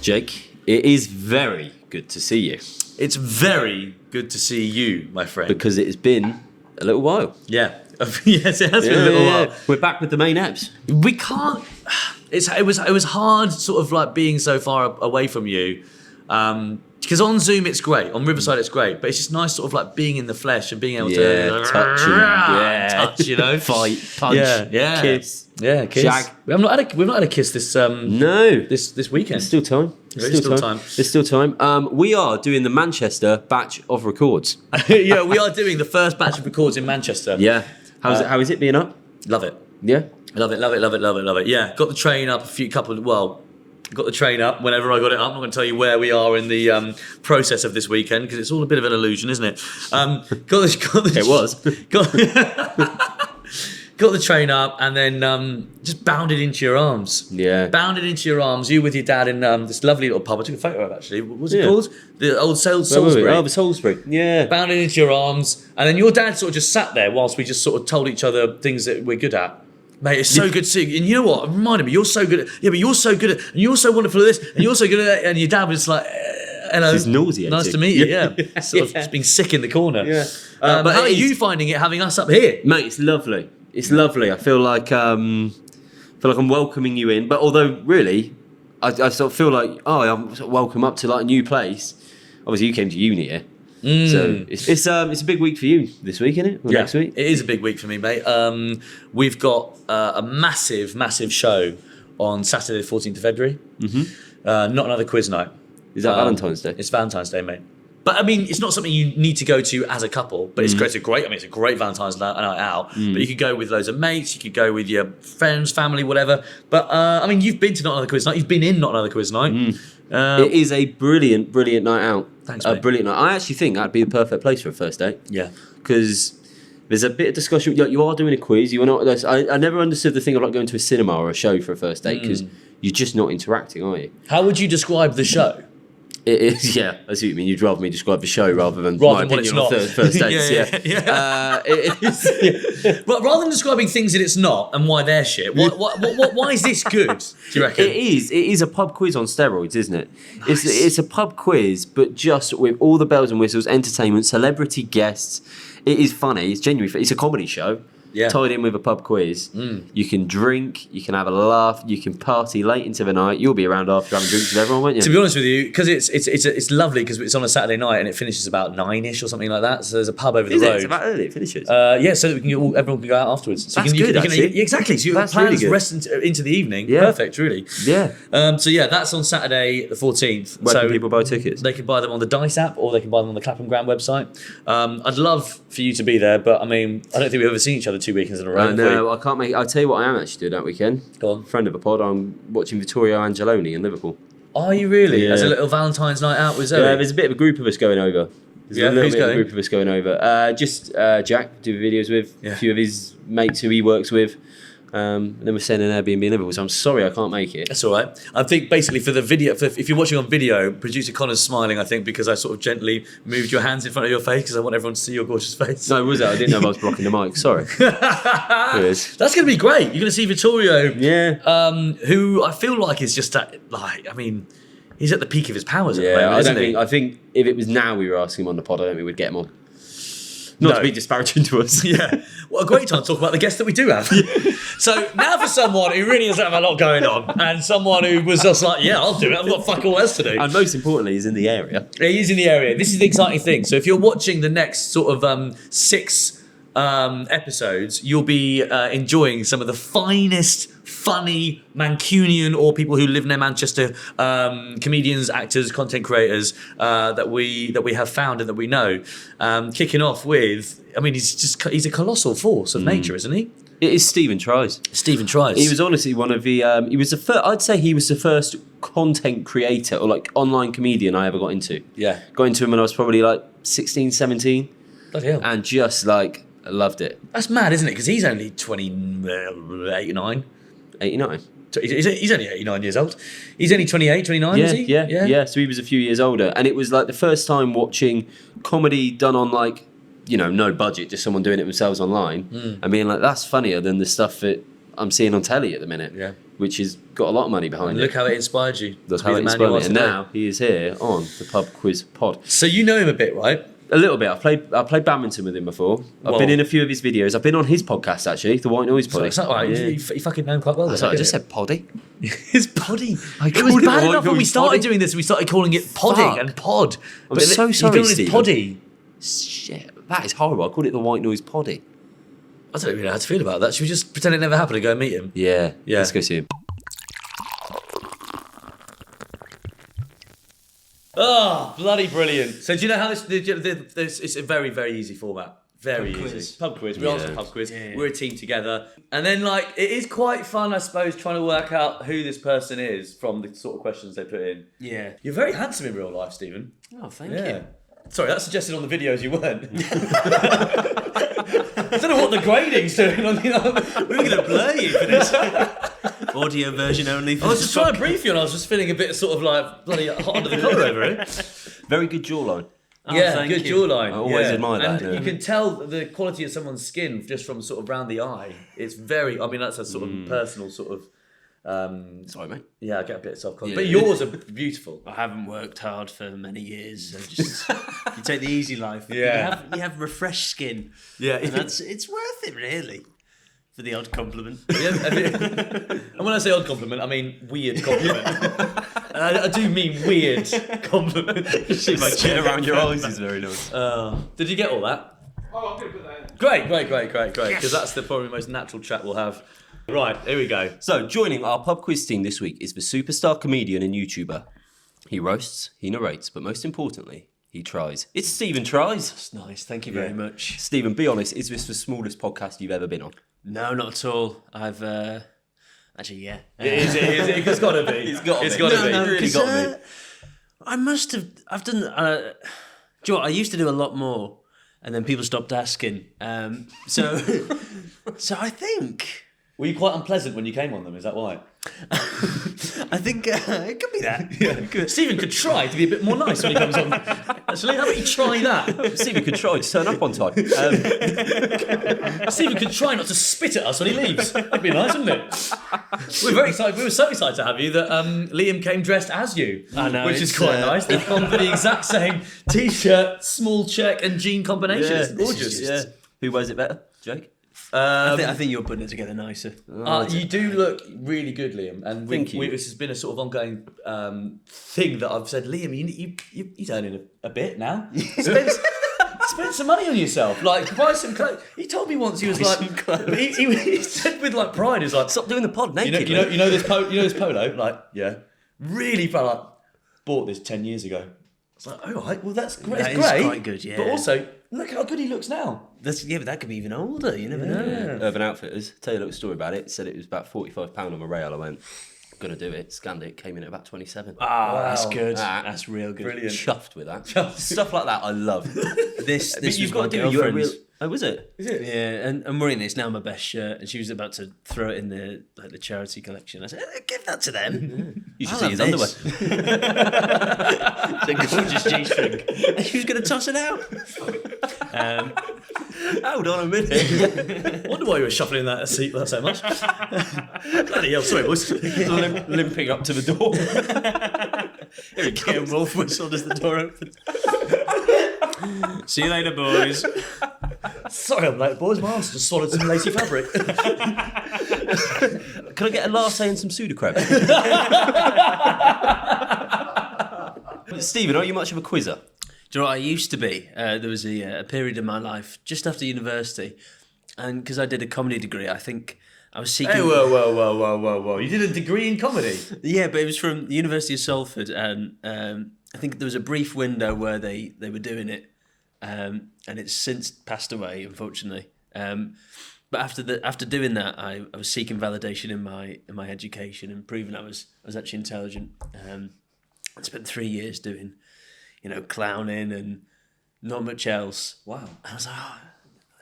Jake, it is very good to see you. It's very good to see you, my friend. Because it has been a little while. Yeah. Yes, it has been a little while. We're back with the main apps. We can't. It was hard, sort of like being so far away from you. Because on Zoom it's great, on Riverside it's great, but it's just nice, sort of like being in the flesh and being able to touch, you know, fight, punch, kiss, kiss. Shag. We've not had a kiss this this weekend. There's still time. There's still time. We are doing the Manchester batch of records. Yeah, we are doing the first batch of records in Manchester. Yeah. How is it being up? Love it. Yeah. Love it. Yeah, got the train up got the train up whenever I got it up. I'm not going to tell you where we are in the process of this weekend because it's all a bit of an illusion, isn't it? It was. Got the train up and then just bounded into your arms. Yeah. Bounded into your arms. You with your dad in this lovely little pub. I took a photo of actually. What was it called? The old Salisbury. Oh, the Salisbury. Yeah. Bounded into your arms. And then your dad sort of just sat there whilst we just sort of told each other things that we're good at. Mate, it's so good to see you. And you know what? It reminded me, you're so good at... Yeah, but you're so good at... And you're so wonderful at this. And you're so good at that. And your dad was like... Hello. This is nauseating. Nice to meet you, yeah. Sort of just being sick in the corner. Yeah. But how are you finding it, having us up here? Mate, it's lovely. It's lovely. I feel like I'm welcoming you in. But although, really, I sort of feel like, I'm sort of welcome up to like a new place. Obviously, you came to uni here. So it's a big week for you this week, isn't it? Or next week? It is a big week for me, mate. We've got a massive show on Saturday the 14th of February. Mm-hmm. Not another quiz night. Is that Valentine's Day? It's Valentine's Day, mate. But I mean, it's not something you need to go to as a couple. But it's great. It's a great Valentine's night out. But you could go with loads of mates. You could go with your friends, family, whatever. But I mean, you've been to Not Another Quiz Night. You've been in Not Another Quiz Night. It is a brilliant night out. Thanks, mate. A brilliant night. I actually think that'd be the perfect place for a first date. Yeah. Because there's a bit of discussion. You are doing a quiz. You are not. I never understood the thing of like going to a cinema or a show for a first date because you're just not interacting, are you? How would you describe the show? It is, yeah. I see what you mean. You'd rather me describe the show rather than my opinion on first dates. Yeah. It is. Yeah. But rather than describing things that it's not and why they're shit, why is this good? Do you reckon? It is a pub quiz on steroids, isn't it? Nice. It's a pub quiz, but just with all the bells and whistles, entertainment, celebrity guests. It is funny. It's genuinely. It's a comedy show. Yeah. Tied in with a pub quiz. You can drink, you can have a laugh, you can party late into the night. You'll be around after having drinks with everyone, won't you? To be honest with you, because it's lovely because it's on a Saturday night and it finishes about 9ish or something like that. So there's a pub over the road. It's about early. It finishes. Yeah, so that everyone can go out afterwards. So That's good, actually. Exactly. So your plans rest into the evening. Yeah. Perfect, really. Yeah. So yeah, that's on Saturday the 14th. Where so can people buy tickets? They can buy them on the Dice app or they can buy them on the Clapham Grand website. I'd love for you to be there, but I mean, I don't think we've ever seen each other 2 weekends in a row. No, I can't make it. I'll tell you what I am actually doing that weekend. Go on. Friend of the pod, I'm watching Vittorio Angeloni in Liverpool. Are you really? Yeah. As a little Valentine's night out with Zoe? Yeah, there's a bit of a group of us going over. Who's going? A group of us going over. Just Jack, do videos with, a few of his mates who he works with. And then we're staying in Airbnb in Liverpool, so I'm sorry I can't make it. That's all right. I think basically for the video, if you're watching on video, producer Connor's smiling, I think, because I sort of gently moved your hands in front of your face because I want everyone to see your gorgeous face. No, was it? I didn't know if I was blocking the mic. Sorry. That's going to be great. You're going to see Vittorio, who I feel like is just he's at the peak of his powers at the moment, I think if it was now we were asking him on the pod, I don't think we'd get him on. Not to be disparaging to us. Yeah. What a great time to talk about the guests that we do have. So now for someone who really doesn't have a lot going on and someone who was just like, yeah, I'll do it. I've got fuck all else to do. And most importantly, he's in the area. He is in the area. This is the exciting thing. So if you're watching the next sort of 6 episodes, you'll be enjoying some of the finest, funny Mancunian or people who live near Manchester, comedians, actors, content creators that we have found and that we know. Kicking off with, I mean, he's a colossal force of nature, isn't he? It is Stephen Tries. Stephen Tries. He was honestly one of the. He was the first. I'd say he was the first content creator or like online comedian I ever got into. Yeah. Got into him when I was probably like 16, 17. Bloody hell. And just like loved it. That's mad, isn't it? Because he's only 28, 9. 89. He's only 89 years old. He's only 28, 29, is he? Yeah. So he was a few years older. And it was like the first time watching comedy done on like, no budget, just someone doing it themselves online and being like, that's funnier than the stuff that I'm seeing on telly at the minute. Yeah. Which has got a lot of money behind Look it. how it inspired you. Look to be how the it man you inspired are me. And today. now he is here on the Pub Quiz Pod. So you know him a bit, right? A little bit. I played badminton with him before. I've been in a few of his videos. I've been on his podcast actually, the White Noise Pod. It's not right. Yeah. You fucking know him quite well. That's right, I just said poddy. his poddy. It called was it bad the enough when we White started Noise doing this. We started calling it podding Fuck. and pod. I'm so sorry, You're doing Stephen. poddy. Shit, that is horrible. I called it the White Noise Poddy. I don't even know how to feel about that. Should we just pretend it never happened and go and meet him? Yeah. Yeah. Let's go see him. Oh, bloody brilliant. So do you know how this it's a very, very easy format. Very Pub easy. quiz. Pub quiz. We asked Yeah. a pub quiz. Yeah. We're a team together. And then it is quite fun, I suppose, trying to work out who this person is from the sort of questions they put in. Yeah. You're very handsome in real life, Stephen. Oh, thank Yeah. you. Sorry, that's suggested on the videos you weren't. I don't know what the grading's doing on the We were going to blur you for this. Audio version only. For I was this just trying to brief you and I was just feeling a bit sort of like bloody hot under the collar over here. Very good jawline. Oh, Yeah, thank good you. jawline. I always yeah. admire that, And yeah. you can tell the quality of someone's skin just from sort of round the eye. It's very, I mean, that's a sort of personal sort of, Sorry, mate. yeah, I get a bit self-conscious. Yeah. But yours are beautiful. I haven't worked hard for many years, so just you take the easy life. Yeah. You have refreshed skin. Yeah. And it's worth it really. For the odd compliment. Yeah, and when I say odd compliment, I mean weird compliment. And I do mean weird compliment. My chin around your eyes is very nice. Did you get all that? Oh, I'm going to put that in. Great. Because that's the probably most natural chat we'll have. Right, here we go. So, joining our pub quiz team this week is the superstar comedian and YouTuber. He roasts, he narrates, but most importantly, he tries. It's Stephen Tries. That's nice. Thank you very much. Stephen, be honest, is this the smallest podcast you've ever been on? No, not at all. I've actually, yeah. It's got to be. It's gotta be. gotta be. No, really 'cause, got me. I must have. I've done. Do you know what? I used to do a lot more, and then people stopped asking. So, so I think. Were you quite unpleasant when you came on them? Is that why? I think it could be that. Stephen could try to be a bit more nice when he comes on. Actually, how about you try that? Stephen could try to turn up on time. Stephen could try not to spit at us when he leaves. That'd be nice, wouldn't it? We're very excited. We were so excited to have you that Liam came dressed as you. I know, which is it's, quite nice. They've gone for the exact same t-shirt, small check, and jean combination. It's gorgeous. Yeah. Who wears it better? Jake? I think you're putting it together nicer. You do look really good, Liam, and Thank you. this has been a sort of ongoing thing that I've said, Liam, you earning a bit now. Spend some money on yourself, like buy some clothes. He told me once he was like, he said with like pride, he's like, Stop doing the pod naked. you know this polo, like yeah, really proud. Like, bought this 10 years ago. It's like, all right, well that's great. That It's is great, quite good, yeah. But also, look how good he looks now. But that could be even older. You never know. Urban Outfitters, tell you a little story about it. Said it was about £45 on my rail. I went, gonna do it. Scanned it, came in at about 27. That's good. Ah. That's real good. Brilliant. Chuffed with that. Stuff like that I love. This But was you've my got to do it. You're a real... girlfriend's. Oh, was it? Is it? Yeah, and I'm wearing it. It's now my best shirt, and she was about to throw it in the charity collection. I said, give that to them. You should I'll see his have underwear. this. It's a gorgeous G-string, and she was going to toss it out. Hold on a minute. Wonder why you were shuffling that seat so much. Bloody hell, sorry, boys. Limping up to the door. Here we go. Wolf whistled as the door opened. See you later, boys. Sorry, I'm late, boys. My arms just swallowed some lacy fabric. Can I get a latte and some Sudocrem? Stephen, are you much of a quizzer? Do you know what I used to be? There was a period in my life just after university, and because I did a comedy degree, I think I was seeking. Hey, whoa. You did a degree in comedy? Yeah, but it was from the University of Salford, and I think there was a brief window where they were doing it, and it's since passed away, unfortunately. But after doing that, I was seeking validation in my education and proving I was actually intelligent. I spent 3 years doing, clowning and not much else. Wow. And I was like, oh,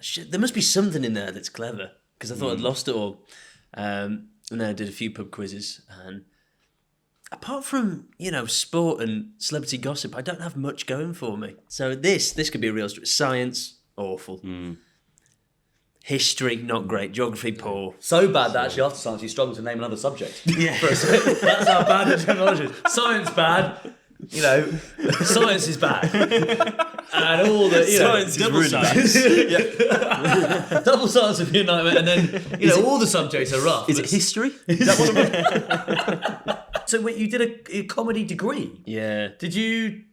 shit, there must be something in there that's clever, because I thought I'd lost it all. And then I did a few pub quizzes, and apart from, sport and celebrity gossip, I don't have much going for me. So this could be a real story. Science, awful. History, not great. Geography, poor. So bad that actually after science you struggle to name another subject. Yeah. That's how bad the technology is. Science bad. You know, science is bad. And all the Science is double really science. Double science would be a nightmare, and then all the subjects are rough. Is it history? Is that one of them? So wait, you did a comedy degree. Yeah. Did you?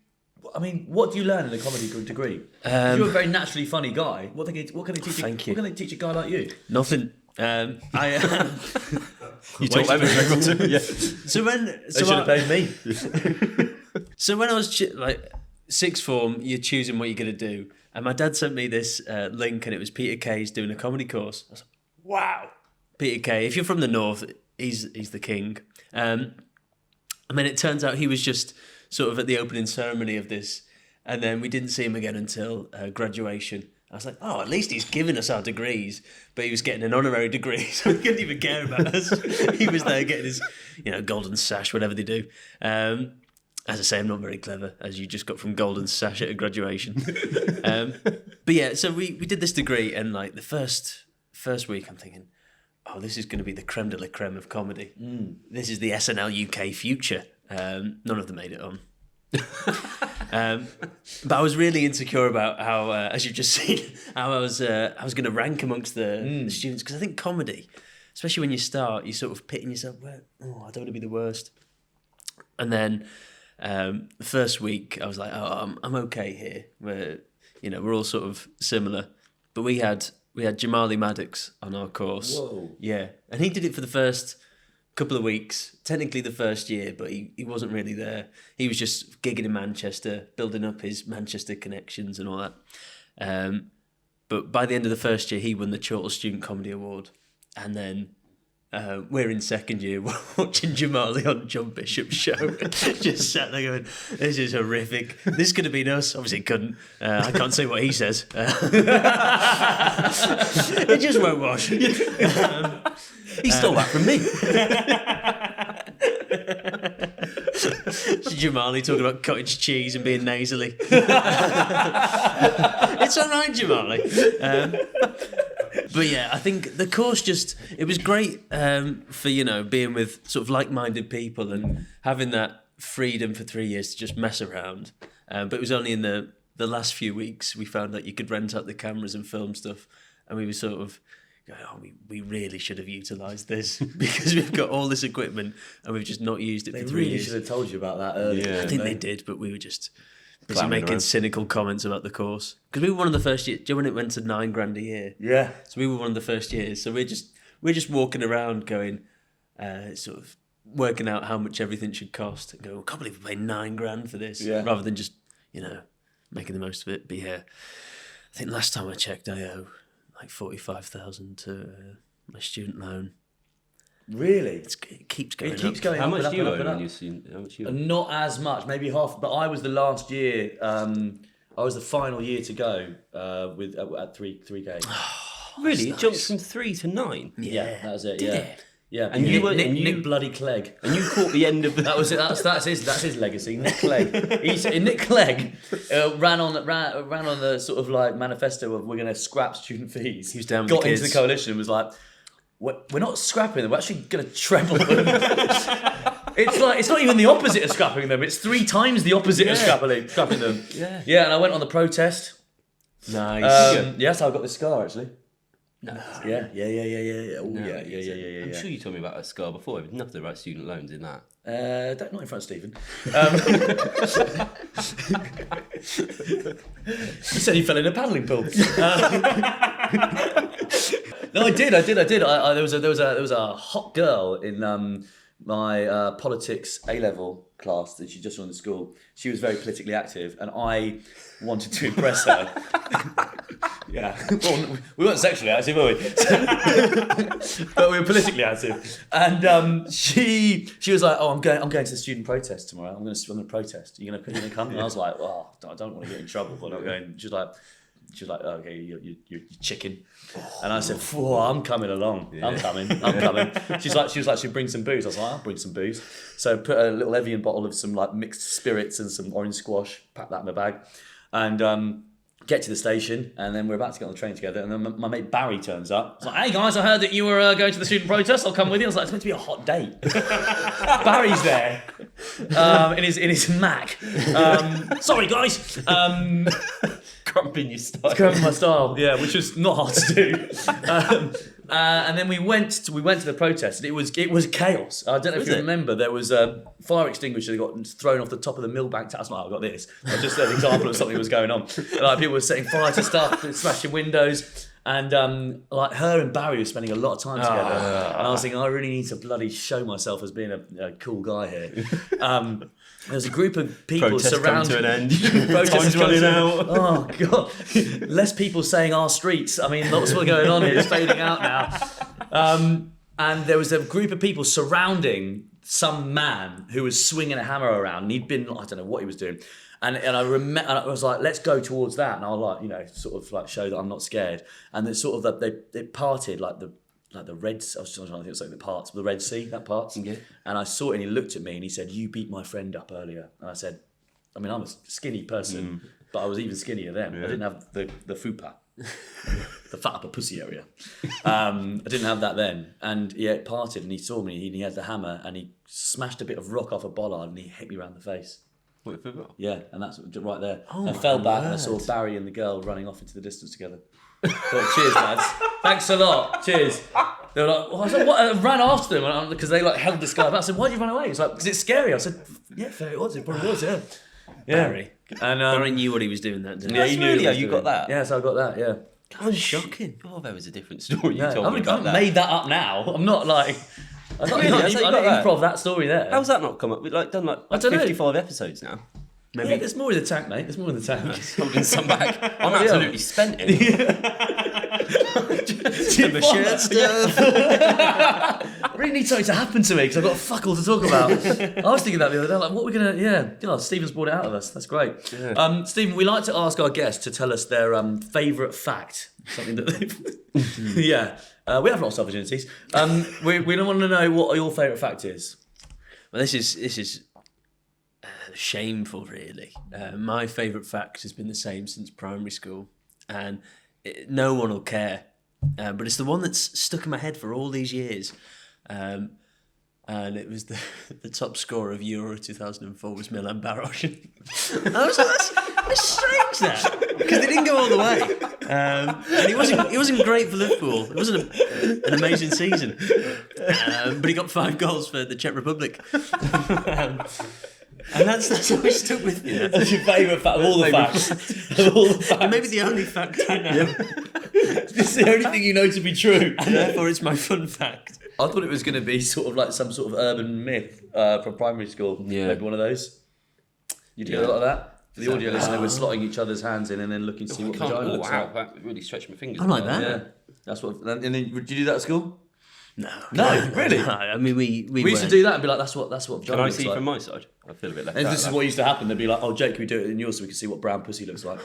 I mean, what do you learn in a comedy degree? You're a very naturally funny guy. What can they teach? Thank you. What can they teach a guy like you? Nothing. You talk about it. Yeah. So when They should have paid me. So when I was sixth form, you're choosing what you're going to do, and my dad sent me this link, and it was Peter Kay's doing a comedy course. I was like, wow, Peter Kay. If you're from the north, he's the king. And then it turns out he was just sort of at the opening ceremony of this, and then we didn't see him again until graduation. I was like, oh, at least he's giving us our degrees, but he was getting an honorary degree, so he couldn't even care about us. He was there getting his, golden sash, whatever they do. As I say, I'm not very clever, as you just got from golden sash at a graduation. But yeah, so we did this degree, and like the first week, I'm thinking, oh, this is going to be the creme de la creme of comedy. This is the SNL UK future. None of them made it on. But I was really insecure about how, as you've just seen, how I was going to rank amongst the students, because I think comedy, especially when you start, you're sort of pitting yourself, I don't want to be the worst. And then the first week, I was like, oh, I'm okay here. We're all sort of similar, but we had Jamali Maddox on our course. Whoa. Yeah, and he did it for the first couple of weeks, technically the first year, but he wasn't really there. He was just gigging in Manchester, building up his Manchester connections and all that. But by the end of the first year, he won the Chorlton Student Comedy Award. And then we're in second year watching Jamali on John Bishop's show. Just sat there going, this is horrific. This could have been us. Obviously it couldn't. I can't say what he says. It just won't wash. He stole that from me. Jamali talking about cottage cheese and being nasally. It's all right, Jamali. But yeah, I think the course it was great for, being with sort of like-minded people and having that freedom for 3 years to just mess around. But it was only in the last few weeks we found that you could rent out the cameras and film stuff, and we were sort of going, oh, we really should have utilised this because we've got all this equipment and we've just not used it for 3 They really years. should have told you about that earlier. Yeah. I think they did, but we were just busy Clamming making around. cynical comments about the course. Because we were one of the first years. Do you know when it went to $9,000 a year? Yeah. So we were one of the first years. So we're just walking around going, sort of working out how much everything should cost. And go, I can't believe we paid $9,000 for this. Yeah. Rather than just, making the most of it. But yeah, I think last time I checked, I owe like $45,000 to my student loan. Really? It keeps going It keeps up. going How up much and up do you and up owe and when up. you've seen? How much you owe? Not as much, maybe half. But I was the last year. I was the final year to go with at 3K. Really? It nice. jumped from 3 to 9. Yeah, that was it. Did yeah. it? Yeah, And you were- Nick, and you- Nick Bloody Clegg. And you caught the end of the. That was it. That's his legacy. Nick Clegg. Nick Clegg ran on the sort of like manifesto of we're going to scrap student fees. He was down with Got the into the kids. coalition and was like, we're not scrapping them. We're actually going to treble them. It's not even the opposite of scrapping them. It's 3 times the opposite of scrapping them. Yeah. Yeah, and I went on the protest. Nice. Yes, I got this scar actually. No. Yeah. Oh, yeah. I'm sure you told me about a scar before. But nothing about student loans in that. Not in front of Stephen. He said he fell in a paddling pool. No, I did. There was a hot girl in my politics A-level class that she just joined the school. She was very politically active, and I wanted to impress her. Yeah, well, we weren't sexually active, were we? But we were politically active, and she was like, "Oh, I'm going to the student protest tomorrow. I'm going to protest. You're going to come?" And I was like, "Oh, I don't want to get in trouble, but I'm going." She was like, oh, "Okay, you're chicken," and I said, "I'm coming along. Yeah. I'm coming." She was like, "She'll bring some booze." I was like, "I'll bring some booze." So I put a little Evian bottle of some like mixed spirits and some orange squash, packed that in my bag, and get to the station, and then we're about to get on the train together, and then my mate Barry turns up. He's like, "Hey guys, I heard that you were going to the student protest. I'll come with you." I was like, "It's meant to be a hot date." Barry's there, in his Mac. Sorry guys. Crumping your style. Crumping my style, yeah, which was not hard to do. And then we went to the protest, and it was chaos. I don't know if you remember, there was a fire extinguisher that got thrown off the top of the Millbank Tower. I was like, I've got this. I just an example of something that was going on. Like people were setting fire to stuff, smashing windows, and like her and Barry were spending a lot of time together. And I was thinking, I really need to bloody show myself as being a cool guy here. There was a group of people surrounding. To an end. Time's running out. Oh god, less people saying our streets. I mean, lots more going on here. It's fading out now. And there was a group of people surrounding some man who was swinging a hammer around. And he'd been, I don't know what he was doing. And I remember, and I was like, let's go towards that. And I'll like, sort of like show that I'm not scared. And then sort of they parted like the Red Sea. I was trying to think of something, the Red Sea, that part. Yeah. And I saw it, and he looked at me and he said, "You beat my friend up earlier." And I said, I mean, I'm a skinny person, but I was even skinnier then. Yeah. I didn't have the fupa, the fat upper pussy area. I didn't have that then. And yeah, it parted, and he saw me, and he had the hammer, and he smashed a bit of rock off a bollard, and he hit me around the face. What, football? Yeah, and that's right there. I fell back, and I saw Barry and the girl running off into the distance together. So, cheers, lads. Thanks a lot. Cheers. They were like, I said, what? I ran after them because they like held this guy back. I said, "Why'd you run away?" It's like, "Because it's scary." I said, "Yeah, fair it was. It probably was, yeah." Barry. And Barry knew what he was doing that day. Yeah, he knew. Really? You got that? Yeah, so I got that. Yeah. That's shocking. Oh, that was a different story. You Yeah, told me I about haven't that. made that up now. I'm not like. I don't, Really? That's how you I got don't that? improv that story there. How's that not come up? We've done like I don't know. 55 episodes now. Maybe. Yeah, there's more in the tank, mate. There's more in the tank. Holding some back. I'm absolutely spent in Some shirt stuff. I really need something to happen to me because I've got fuck all to talk about. I was thinking that the other day, like, what are we going to, Stephen's brought it out of us. That's great. Yeah. Stephen, we like to ask our guests to tell us their favourite fact. Something that they've... Yeah. We have lots of opportunities. We don't want to know what your favourite fact is. Well, this is shameful, really. My favourite fact has been the same since primary school, and no one will care. But it's the one that's stuck in my head for all these years. And it was the top scorer of Euro 2004 was Milan Baros. And I was like, that's strange, that, because they didn't go all the way. And he wasn't great for Liverpool. It wasn't an amazing season. But he got 5 goals for the Czech Republic. And that's always stuck with me. That's your favourite fact of all the facts. Of all the facts. Maybe the only fact I know. It's the only thing you know to be true. And therefore it's my fun fact. I thought it was going to be sort of like some sort of urban myth from primary school. Yeah. Maybe one of those. You do a lot of that? For the audio listener, we're slotting each other's hands in and then looking to see what vagina looks like. That really stretched my fingers. I like that. Yeah. That's what. And then, did you do that at school? No, really? No, I mean, we used to do that and be like, that's what vagina Can I looks see like. from my side? I feel a bit left And out this is of what used to happen. They'd be like, "Oh, Jake, can we do it in yours so we can see what brown pussy looks like?"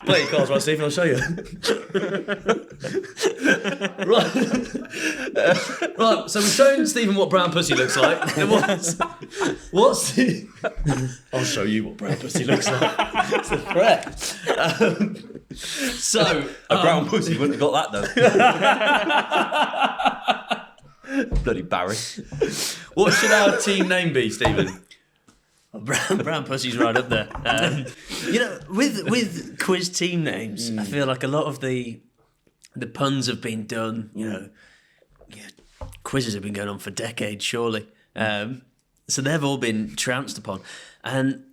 Play your cards, right, Stephen? I'll show you. Right. So we've shown Stephen what brown pussy looks like. What's the... I'll show you what brown pussy looks like. It's a threat. A brown pussy wouldn't have got that though. Bloody Barry. What should our team name be, Stephen? Brown pussy's right up there. With quiz team names, I feel like a lot of the puns have been done. Quizzes have been going on for decades, surely. So they've all been trounced upon. And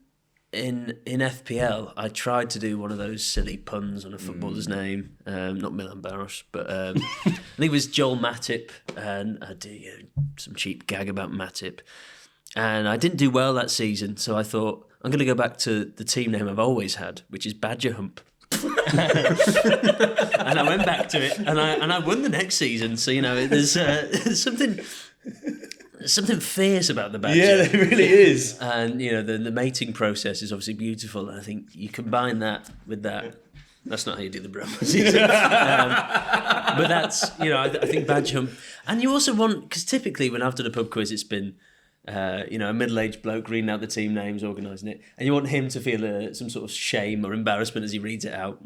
in FPL, I tried to do one of those silly puns on a footballer's name. Not Milan Baros, but I think it was Joel Matip, and I did some cheap gag about Matip. And I didn't do well that season, so I thought, I'm going to go back to the team name I've always had, which is Badger Hump. And I went back to it, and I won the next season. So, there's something fierce about the Badger. Yeah, there really is. And, the mating process is obviously beautiful. And I think you combine that with that. That's not how you do the brown pussy. But that's, I think Badger Hump. And you also want, because typically when I've done a pub quiz, it's been a middle-aged bloke reading out the team names, organising it, and you want him to feel some sort of shame or embarrassment as he reads it out.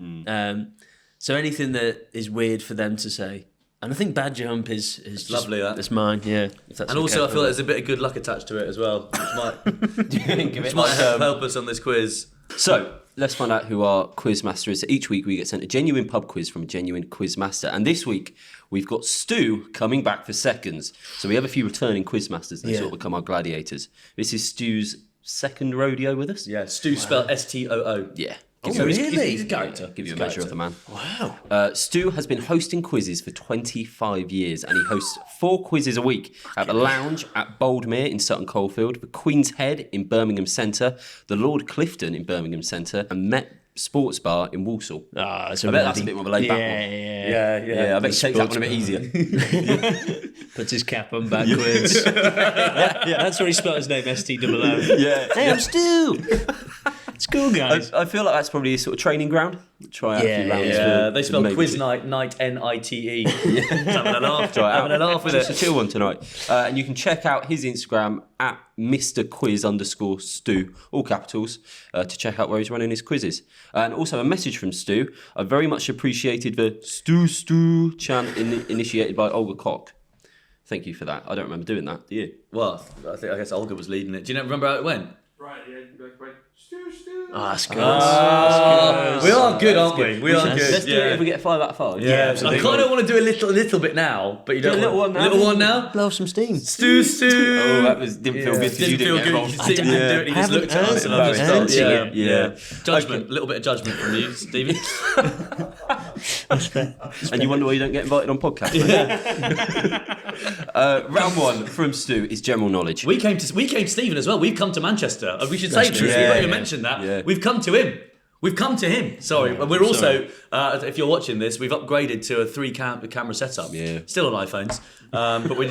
So anything that is weird for them to say. And I think Badger Hump is just, lovely, that. That's mine, yeah. If that's And okay also, I for feel them. there's a bit of good luck attached to it as well, which might, Give it which might like, help us on this quiz. So let's find out who our quiz master is. So each week we get sent a genuine pub quiz from a genuine quiz master, and this week we've got Stu coming back for seconds. So we have a few returning quiz masters. They sort of become our gladiators. This is Stu's second rodeo with us. Yeah, Stu spelled Stoo. Yeah. Oh, So really? he's a character. Give you a He's measure of the man. Wow. Stu has been hosting quizzes for 25 years, and he hosts 4 quizzes a week at the Lounge at Boldmere in Sutton Coldfield, the Queen's Head in Birmingham Centre, the Lord Clifton in Birmingham Centre, and Met Sports Bar in Walsall. Ah, I bet that's a bit more of a laid back one. Yeah. I bet he takes that one a bit easier. Puts his cap on backwards. That's where he spelled his name, STOO. Yeah. Hey, I'm Stu. It's cool, guys. I feel like that's probably a sort of training ground. Try out a few rounds. Yeah, they for spell maybe- quiz night NITE. Having a laugh. Try it out. Having a laugh with It's a it. chill one tonight. And you can check out his Instagram at Mr.Quiz_Stu, all capitals, to check out where he's running his quizzes. And also a message from Stu. I very much appreciated the Stu chant initiated by Olga Koch. Thank you for that. I don't remember doing that, do you? Well, I guess Olga was leading it. Do you remember how it went? Right, yeah, right. Stu. Oh, that's good. We are good, aren't we? We are Let's good. do it if we get 5 out of 5. Yeah, absolutely. I kind of want to do a little bit now, but you don't Do a little want one now. Little one now. Blow some steam. Stu. Oh, that didn't feel good because you Didn't feel didn't get good. involved. You didn't do it. He I just looked at haven't us and I just earned felt, it. Yeah. Judgment, a little bit of judgment from you, Stevie. And you wonder why you don't get invited on podcasts. Round 1 from Stu is general knowledge. We came to Stephen as well. We've come to Manchester. We should say this. true. We've Yeah, not even yeah. mentioned that. Yeah. We've come to him. We've come to him. Sorry. We're also, if you're watching this, we've upgraded to a 3-camera setup. Yeah. Still on iPhones. But we're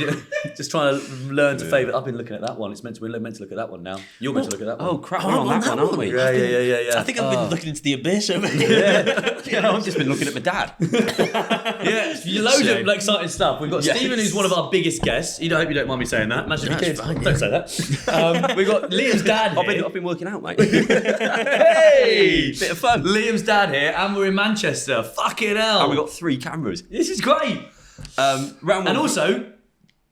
just trying to learn to favour. I've been looking at that one. We're meant to look at that one now. You're meant to look at that one. Oh, crap, we're on that one, aren't we? Yeah. I think I've been looking into the abyss over here. Yeah, I've just been looking at my dad. Yeah, loads of exciting stuff. We've got Stephen, who's one of our biggest guests. I hope you don't mind me saying that. Imagine if you That's did. fine, Don't say that. We've got Liam's dad here. I've been working out, mate. Hey! Bit of fun. Liam's dad here, and we're in Manchester. Fucking hell. And we've got 3 cameras. This is great. Round 1. And also,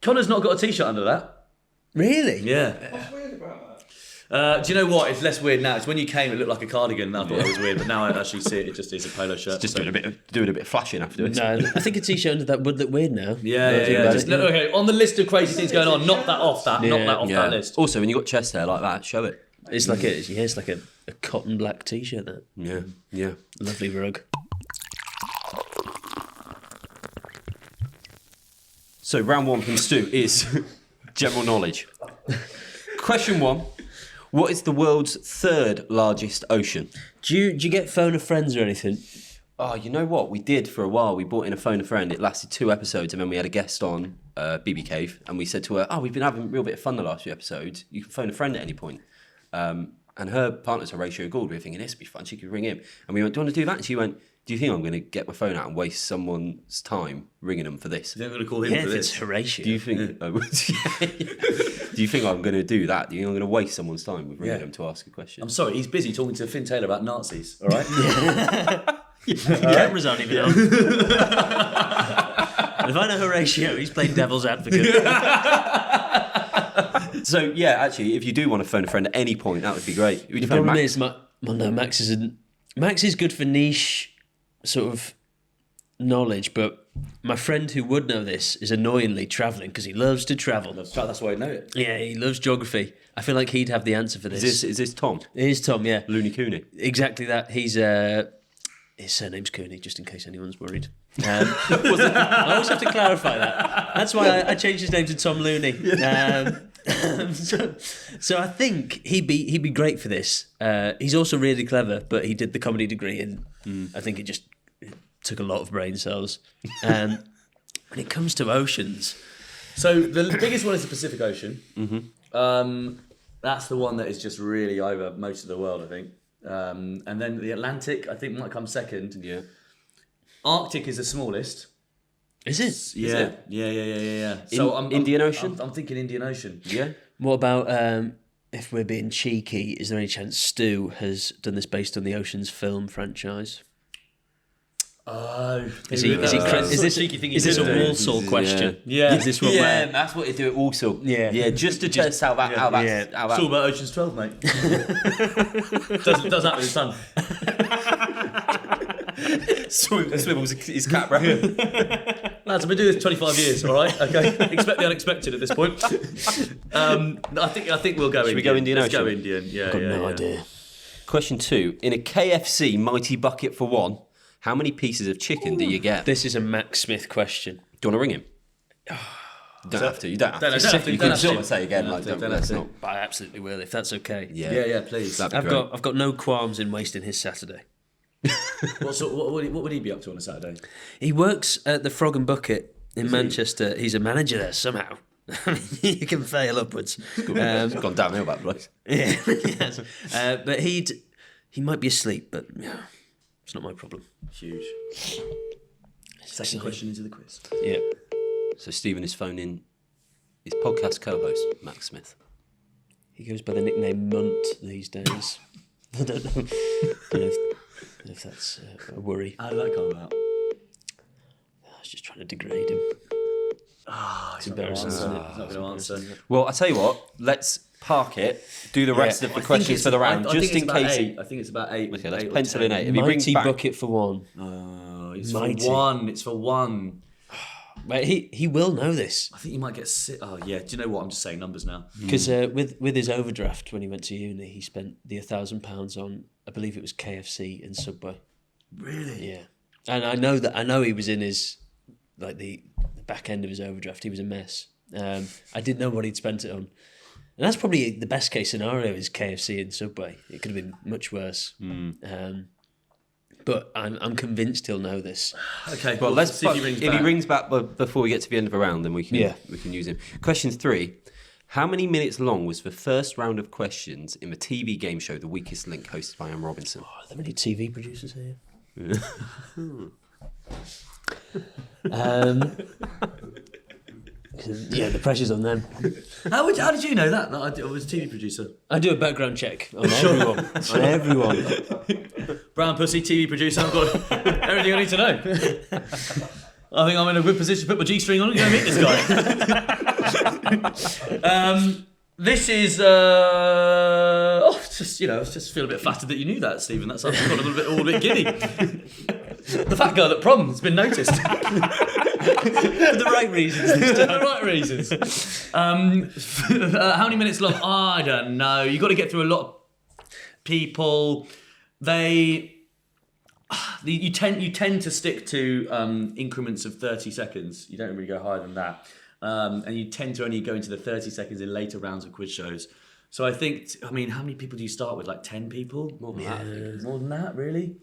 Connor's not got a t-shirt under that. Really? Yeah. What's weird about that? Do you know what? It's less weird now. It's when you came, it looked like a cardigan, and I thought it was weird. But now I actually see it. It just is a polo shirt. Just so- doing a bit of flashing afterwards. No, I think a t-shirt under that would look weird now. Yeah. Just, no, okay, on the list of crazy things going on, knock that off. Knock that off that list. Also, when you've got chest hair like that, show it. It's like a cotton black t-shirt. That Yeah. lovely rug. So round 1 from Stu is general knowledge. Question 1. What is the world's 3rd largest ocean? Do you get phone of friends or anything? Oh, you know what? We did for a while. We brought in a phone a friend. It lasted 2 episodes, and then we had a guest on, BB Cave, and we said to her, we've been having a real bit of fun the last few episodes. You can phone a friend at any point. And her partner's Horatio Gould. We were thinking, this would be fun. She could ring him. And we went, do you want to do that? And she went, do you think I'm going to get my phone out and waste someone's time ringing them for this? You're going to call him Yeah, for if this. it's Horatio. Do you think? Do you think I'm going to do that? Do you think I'm going to waste someone's time with ringing them to ask a question? I'm sorry, he's busy talking to Finn Taylor about Nazis, all right? Cameras aren't even on. If I know Horatio, he's playing devil's advocate. So yeah, actually, if you do want to phone a friend at any point, that would be great. The problem is, Max isn't. Max is good for niche sort of knowledge, but my friend who would know this is annoyingly travelling because he loves to travel. That's why I know it. Yeah, he loves geography. I feel like he'd have the answer for this. Is this Tom? It is Tom, yeah. Looney Cooney? Exactly that. He's his surname's Cooney, just in case anyone's worried. I always have to clarify that. That's why I changed his name to Tom Looney. So I think he'd be great for this. He's also really clever, but he did the comedy degree, and I think it took a lot of brain cells. When it comes to oceans, So the biggest one is the Pacific Ocean. Mm-hmm. That's the one that is just really over most of the world, I think. And then the Atlantic, I think, might come second. Yeah. Arctic is the smallest. is it? Yeah. So Indian Ocean? I'm thinking Indian Ocean. Yeah. What about if we're being cheeky? Is there any chance Stu has done this based on the Ocean's film franchise? Oh, Is this a Walsall question? Yeah. Is this what Yeah, we're... that's what you do at Walsall. Yeah. Yeah, just to test how that. It's all about Ocean's 12, mate. does that with his son. Swivels his cap round. Lads, I've been doing this 25 years, all right? Okay, expect the unexpected at this point. I think we'll go Indian. we go Indian Let's Ocean? go Indian, yeah. I've got no idea. Question 2. In a KFC Mighty Bucket for one, how many pieces of chicken do you get? This is a Max Smith question. Do you want to ring him? You don't have to. You don't have Don't to. have to, You don't can have sort to. of say again, Don't like, have to, let's don't have not. But I absolutely will, if that's okay. Yeah, please. That'd be I've great. got no qualms in wasting his Saturday. What would he be up to on a Saturday? He works at the Frog and Bucket in Manchester. He's a manager there somehow. You can fail upwards. It's gone downhill that place. Yeah, yes. But he might be asleep, but yeah, it's not my problem. Huge. Second question into the quiz. Yeah. So Stephen is phoning his podcast co-host, Max Smith. He goes by the nickname Munt these days. I don't know if that's a worry. How did that come about? I was just trying to degrade him. It's embarrassing, isn't it? He's not going to answer. Well, I tell you what, let's park it, do the rest of the questions for the round, just in case. I think it's about 8. Okay, let's 8 or pencil in 10. 8. If he rings Mighty back, Bucket for one. It's Mighty. for one. It's for one. Wait, he will know this. I think you might get sick. Oh, yeah. Do you know what? I'm just saying numbers now. Because with his overdraft when he went to uni, he spent the £1,000 on, I believe it was KFC and Subway. Really? Yeah, and I know he was in his the back end of his overdraft. He was a mess. I didn't know what he'd spent it on, and that's probably the best case scenario is KFC and Subway. It could have been much worse. But I'm convinced he'll know this. Okay. well, let's see if he rings back. he rings back before we get to the end of the round, then we can Yeah. use him. Question 3. How many minutes long was the first round of questions in the TV game show The Weakest Link, hosted by Anne Robinson? Are there many TV producers here? Yeah, the pressure's on them. How did you know that? I was a TV producer. I do a background check on everyone. On everyone. Brown pussy, TV producer. I've got everything I need to know. I think I'm in a good position to put my G-string on and go meet this guy. This is I just feel a bit flattered that you knew that, Stephen. That's I've got a little bit giddy. The fat girl at prom has been noticed. For the right reasons. For the right reasons. How many minutes long? I don't know. You've got to get through a lot of people. You tend to stick to increments of 30 seconds. You don't really go higher than that. And you tend to only go into the 30 seconds in later rounds of quiz shows. So how many people do you start with? Like 10 people? More than that, I think. More than that, really?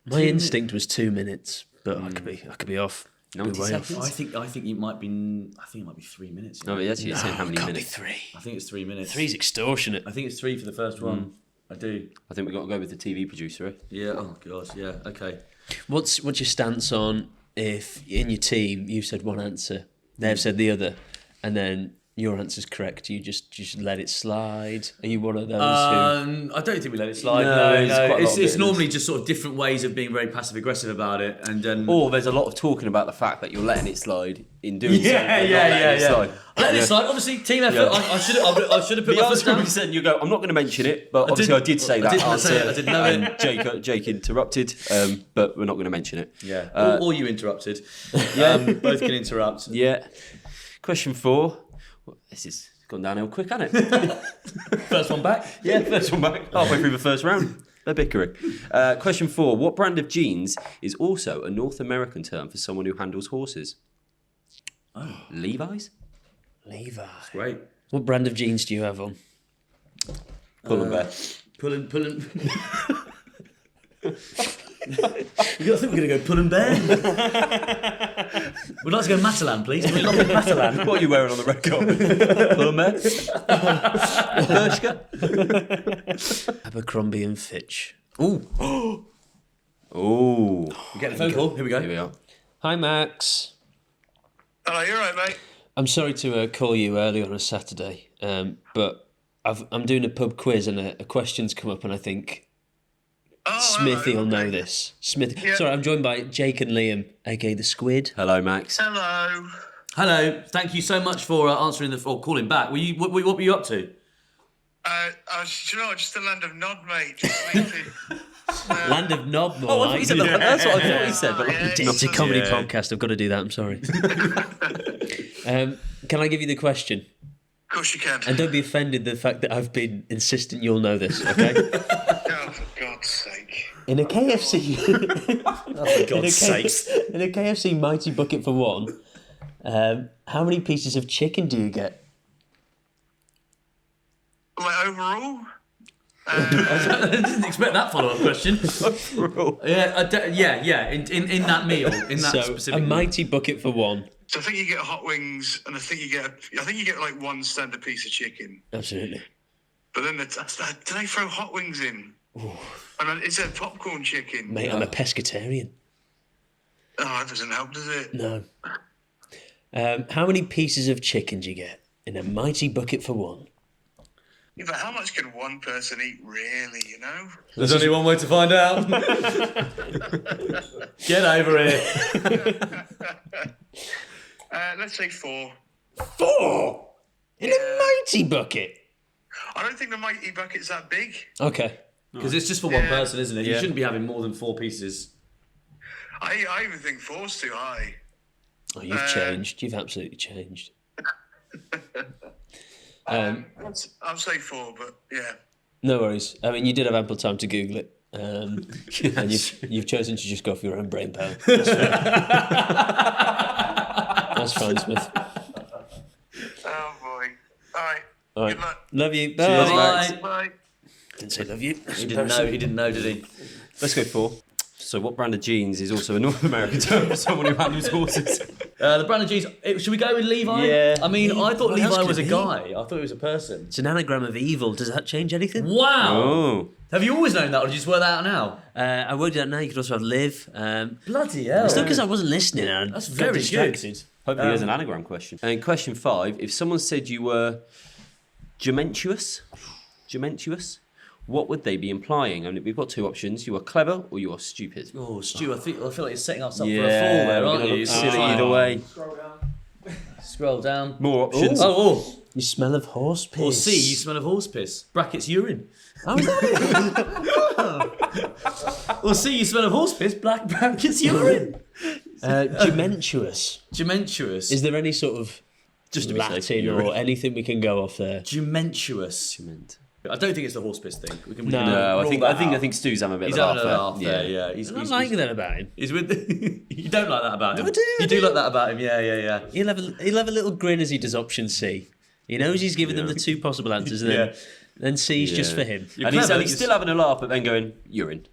My instinct was 2 minutes, but I could be off. 90 Way off. seconds? I think it might be 3 minutes. No, but actually, it's saying how many Can't minutes. be 3. I think it's 3 minutes. 3's extortionate. I think it's 3 for the first one. I do. I think we've got to go with the TV producer. Eh? Yeah. Oh gosh. Yeah. Okay. What's your stance on if in your team you said one answer, they've said the other, and then your answer's correct, you just let it slide? Are you one of those I don't think we let it slide. No, No, there's quite a lot of It's bitterness. normally just sort of different ways of being very passive aggressive about it, and then Or there's a lot of talking about the fact that you're letting it slide in doing so. yeah. Let it slide. Obviously, team effort. Yeah. I should have put The my foot answer down. we said, you go, I'm not going to mention it, but obviously I did say that didn't answer. say it, I didn't know it. and Jake interrupted, but we're not going to mention it. Yeah. Or you interrupted. Both can interrupt. Yeah. Question 4. Well, this is gone downhill quick, hasn't it? First one back. Yeah, first one back. Halfway through the first round. They're bickering. Question 4. What brand of jeans is also a North American term for someone who handles horses? Oh. Levi's? Levi. Great. What brand of jeans do you have on? Pull and bear. Pulling. I think we're going to go pull and bear. We'd like to go Matalan, please. Can we not go Matalan? What are you wearing on the red carpet? Pull and bear? Bershka? Abercrombie and Fitch. Ooh. We get the phone call. Here we go. Here we are. Hi, Max. Hello, you alright, mate? I'm sorry to call you early on a Saturday, but I'm doing a pub quiz and a question's come up, and I think Smithy will know this. Smithy. Yeah. Sorry, I'm joined by Jake and Liam, aka the Squid. Hello, Max. Hello. Hello. Thank you so much for answering or calling back. What were you up to? I was, just the land of Nod, mate. Just sleeping. Land of Knob, more Oh, I thought like. you said that. That's what I thought you said. But Yeah, It's a comedy Yeah. podcast. I've got to do that. I'm sorry. Can I give you the question? Of course you can. And don't be offended the fact that I've been insistent you'll know this. Okay. Oh, for God's sake. In a KFC. For God's sakes. In a KFC Mighty Bucket for one, how many pieces of chicken do you get? Like, overall? I didn't expect that follow-up question. Yeah. In that meal, in that So specific a meal. Mighty Bucket for one. So I think you get hot wings, and I think you get like one standard piece of chicken. Absolutely. But then do they throw hot wings in? And then it's a popcorn chicken. Mate, I'm a pescatarian. Oh, that doesn't help, does it? No. How many pieces of chicken do you get in a Mighty Bucket for one? Yeah, but how much can one person eat, really, There's only one way to find out. Get over here. Let's say 4. 4? In a Mighty Bucket? I don't think the Mighty Bucket's that big. Okay. Because it's just for one person, isn't it? You Yeah. shouldn't be having more than 4 pieces. I even think 4's too high. Oh, you've changed. You've absolutely changed. I'll say 4, but yeah. No worries. I mean, you did have ample time to Google it. And you've chosen to just go for your own brain power. That's fine. That's fine, Smith. Oh boy. All right. All right. Good luck. Love you. Bye. Cheers, Bye. Max. Bye. Didn't say love you. He didn't know, did he? Let's go 4. So, what brand of jeans is also a North American term for someone who handles horses? The brand of jeans. Should we go with Levi? Yeah. I mean, I thought What else Levi could was a it be? guy. I thought he was a person. It's an anagram of evil. Does that change anything? Wow. Oh. Have you always known that, or did you just work that out now? I worked it out now. You could also have live. Bloody hell. It's not because I wasn't listening. And That's got very good. distracted. Hopefully, there's an anagram question. And question 5: if someone said you were gementuous, what would they be implying? I mean, we've got 2 options: you are clever or you are stupid. Oh, Stu, I feel like you're setting us up Yeah, for a fall there, we're aren't gonna you? look silly either way. Scroll down. More options. Oh, You smell of horse piss. or C, you smell of horse piss. Brackets urine. Oh, is that it? Or C, you smell of horse piss. Black brackets urine. Gementuous. Gementuous. Is there any sort of Just to be safe, Latin urine. or anything we can go off there? Gementuous. I don't think it's the horse piss thing. We can, No. No, rule that out. I think Stu's having a bit He's of a having a laugh laugh there. there, yeah. He's, I don't he's, like he's, that about him. he's with. You don't like that about him. I do, I You do do. like that about him, yeah. He'll have a little grin as he does option C. He knows he's given them the 2 possible answers, and then C's just Yeah. for him. You're And he's, clever, and he's you still having a laugh, but then going, urine.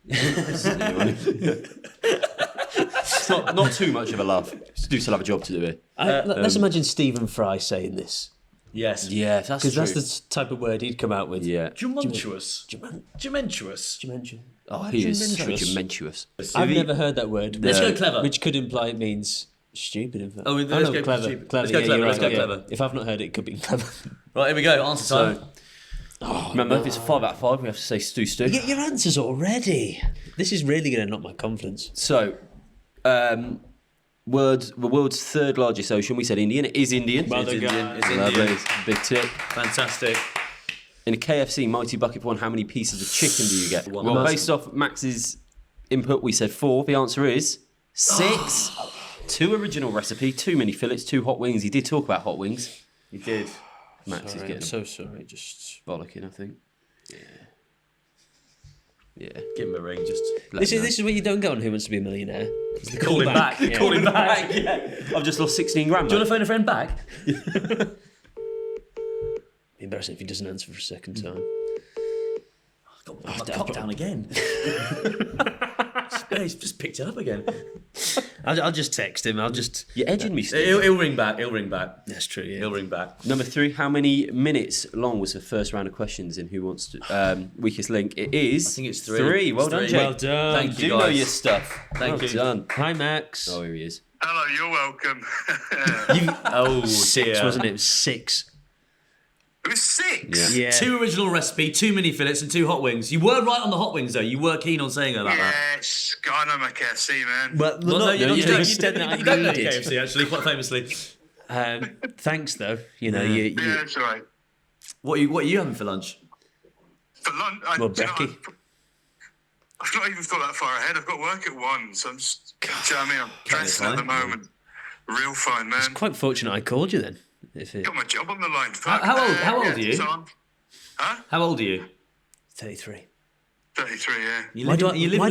It's not too much of a laugh. Stu still have a job to do here. Let's imagine Stephen Fry saying this, Yes. Yeah, that's because true. that's the type of word he'd come out with. Yeah. Gementuous. Gemen- Gementuous. Gementuous. Oh, he is so Gementuous. gementuous. I've never heard that word. Let's go clever. Which could imply it means stupid. In fact. Oh, let's I know go clever. stupid. Clever. Let's go yeah, clever, you're let's right, go yeah. clever. If I've not heard it, it could be clever. Right, here we go. Answer time. So, remember, if it's a 5 out of 5, we have to say Stu. You get your answers already. This is really going to knock my confidence. So, the world's 3rd largest ocean. We said Indian. It is Indian. Well It's done, Indian. guys. It's Lovely. Indian. Big tip. Fantastic. In a KFC Mighty Bucket for one, how many pieces of chicken do you get? One. Well, based off Max's input, we said 4. The answer is 6. 2 original recipe, 2 mini fillets, 2 hot wings. He did talk about hot wings. You did. Max is Sorry, getting I'm so sorry. Just bollocking, I think. Yeah. Give him a ring, just. this is what you don't get on Who Wants to Be a Millionaire. Call him back. Yeah. Call him back. I've just lost 16 grand. Do you want to phone a friend back? Embarrassing if he doesn't answer for a second time. Got my cup down again. Yeah, he's just picked it up again. I'll just text him. I'll just. You're edging me, Steve. He'll ring back. He'll ring back. That's true. Yeah. He'll ring back. Number 3, how many minutes long was the first round of questions in Who Wants to Weakest Link? It is. I think it's 3. 3. Well It's done, 3. Jake. Well done. Thank You you, do know guys. your stuff. Thank well you. done. Hi, Max. Oh, here he is. Hello, you're welcome. Oh, Six, dear. wasn't it? It was 6. It was 6. Yeah. 2 original recipe, 2 mini fillets, and 2 hot wings. You were right on the hot wings, though. You were keen on saying about that. Yes, I know my KFC, man. Well, Well, no, you to the don't. extent that You don't know I needed. KFC, actually, quite famously. Thanks, though. You know, you Yeah, that's all right. What are you having for lunch? For lunch, Well, do you know, Becky. I've not even thought that far ahead. I've got work at 1, so I'm just, do you know what I mean? I'm dressing at the fine. moment. Real fine, man. quite fortunate I called you then. If it, Got my job on the line. Fuck. How old are you? So How old are you? 33. 33, yeah. Why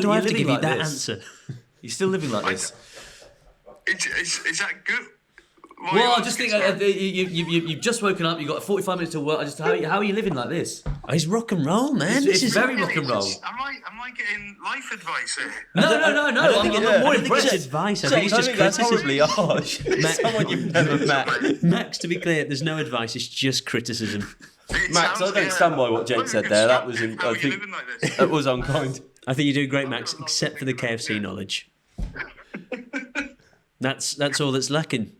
do I have to give you like that this? answer? You're still living like this. Is that good? Why are Well, you I just asking, think sorry? you've just woken up. You've got 45 minutes to work. How are you living like this? Oh, it's rock and roll, man. It's This is very rock and roll. Am I getting life advice here? No. I'm more I think it's impressed. advice. I think it's just criticism. harsh. Someone you've never met. Max, to be clear, there's no advice. It's just criticism. It Max, sounds- I don't stand by what Jake Well, said you there. can That stop. was, How I are you think, living like this? that was unkind. I think you're doing great, Max, except for the KFC knowledge. That's all that's lacking.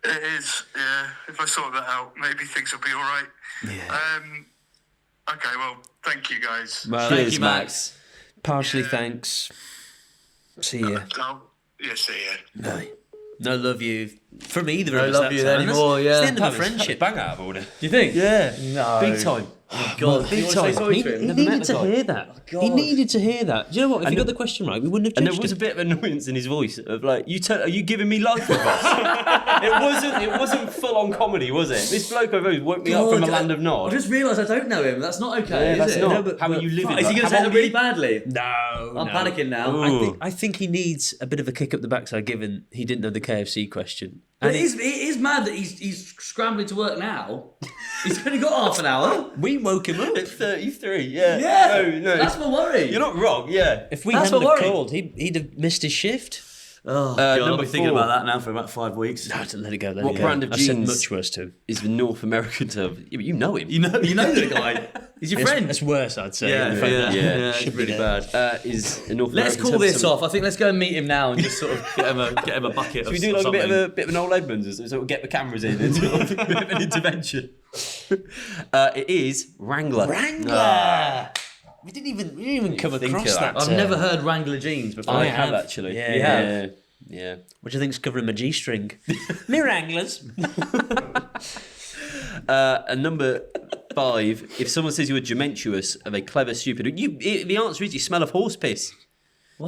It is, yeah. If I sort that out, maybe things will be all right. Yeah. Okay, well, thank you guys. Well, Thank Cheers, you, Max. partially thanks. See ya. Yeah, see ya. No. No love you from either No of us. love that you time. anymore, It's yeah. the end of our friendship. Bang out of order. Do you think? Yeah. No. Big time. God, Big you wanna say time. sorry He, to him? he Never met needed the to guy. hear that. He God. needed to hear that. Do you know what? If And you got the- the question right, we wouldn't have And judged there was a him. bit of annoyance in his voice of like, are you giving me life advice? it wasn't full on comedy, was it? This bloke over here woke me up from a land of I Nod. just realised I don't know him. That's not okay. Yeah, is that's it? not. No, but- How are you living? Is he going to How say that old really are you? badly? No, I'm panicking now. Ooh. I think he needs a bit of a kick up the backside, given he didn't know the KFC question. But And it is mad that he's scrambling to work now. He's only got half an hour. we woke him up. At 33, yeah. Yeah, No. that's my worry. You're not wrong, yeah. If we That's hadn't my have worry. called, he'd have missed his shift. Oh, God, I'll number be thinking 4. about that now for about 5 weeks. No, let it go. Let What it go. brand of I've said jeans? much worse to him. Is the North American term. Yeah, but you know him. You know the guy. He's your friend. That's worse, I'd say. Yeah, in fact. Yeah, it's should be really there. bad. Is a North Let's American call term this some- off. I think let's go and meet him now and just sort of get him a bucket. Should we do like a bit of an old Edmonds, sort of get the cameras in and sort of a bit of an intervention? It is Wrangler. Wrangler. We didn't even come think across of that. that. I've never heard Wrangler jeans before. I have actually. Yeah, You have? Yeah. What do you think's covering my G-string? Me Wranglers. And number 5, if someone says you are dementuous, are they clever, stupid? The answer is you smell of horse piss.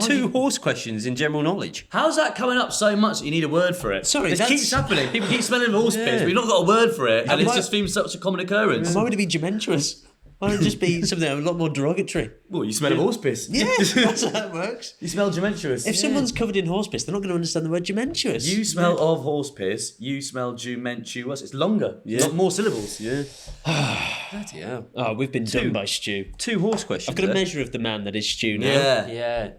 2 horse questions in general knowledge. How's that coming up so much that you need a word for it? Sorry, this that's- keeps happening. People keep smelling horse piss, Yeah. but you've not got a word for it, and And it why- just seems such a common occurrence. Why would it be dementuous? Why would it just be something a lot more derogatory? Well, you smell of horse piss. Yeah, that's how that works. You smell dementuous. If someone's covered in horse piss, they're not going to understand the word dementuous. You smell of horse piss, you smell dementuous. It's longer. Yeah. Lot more syllables. Yeah. Bloody hell. Oh, we've been done by Stu. 2 horse questions. I've got a there. measure of the man that is Stu now. Yeah. Yeah.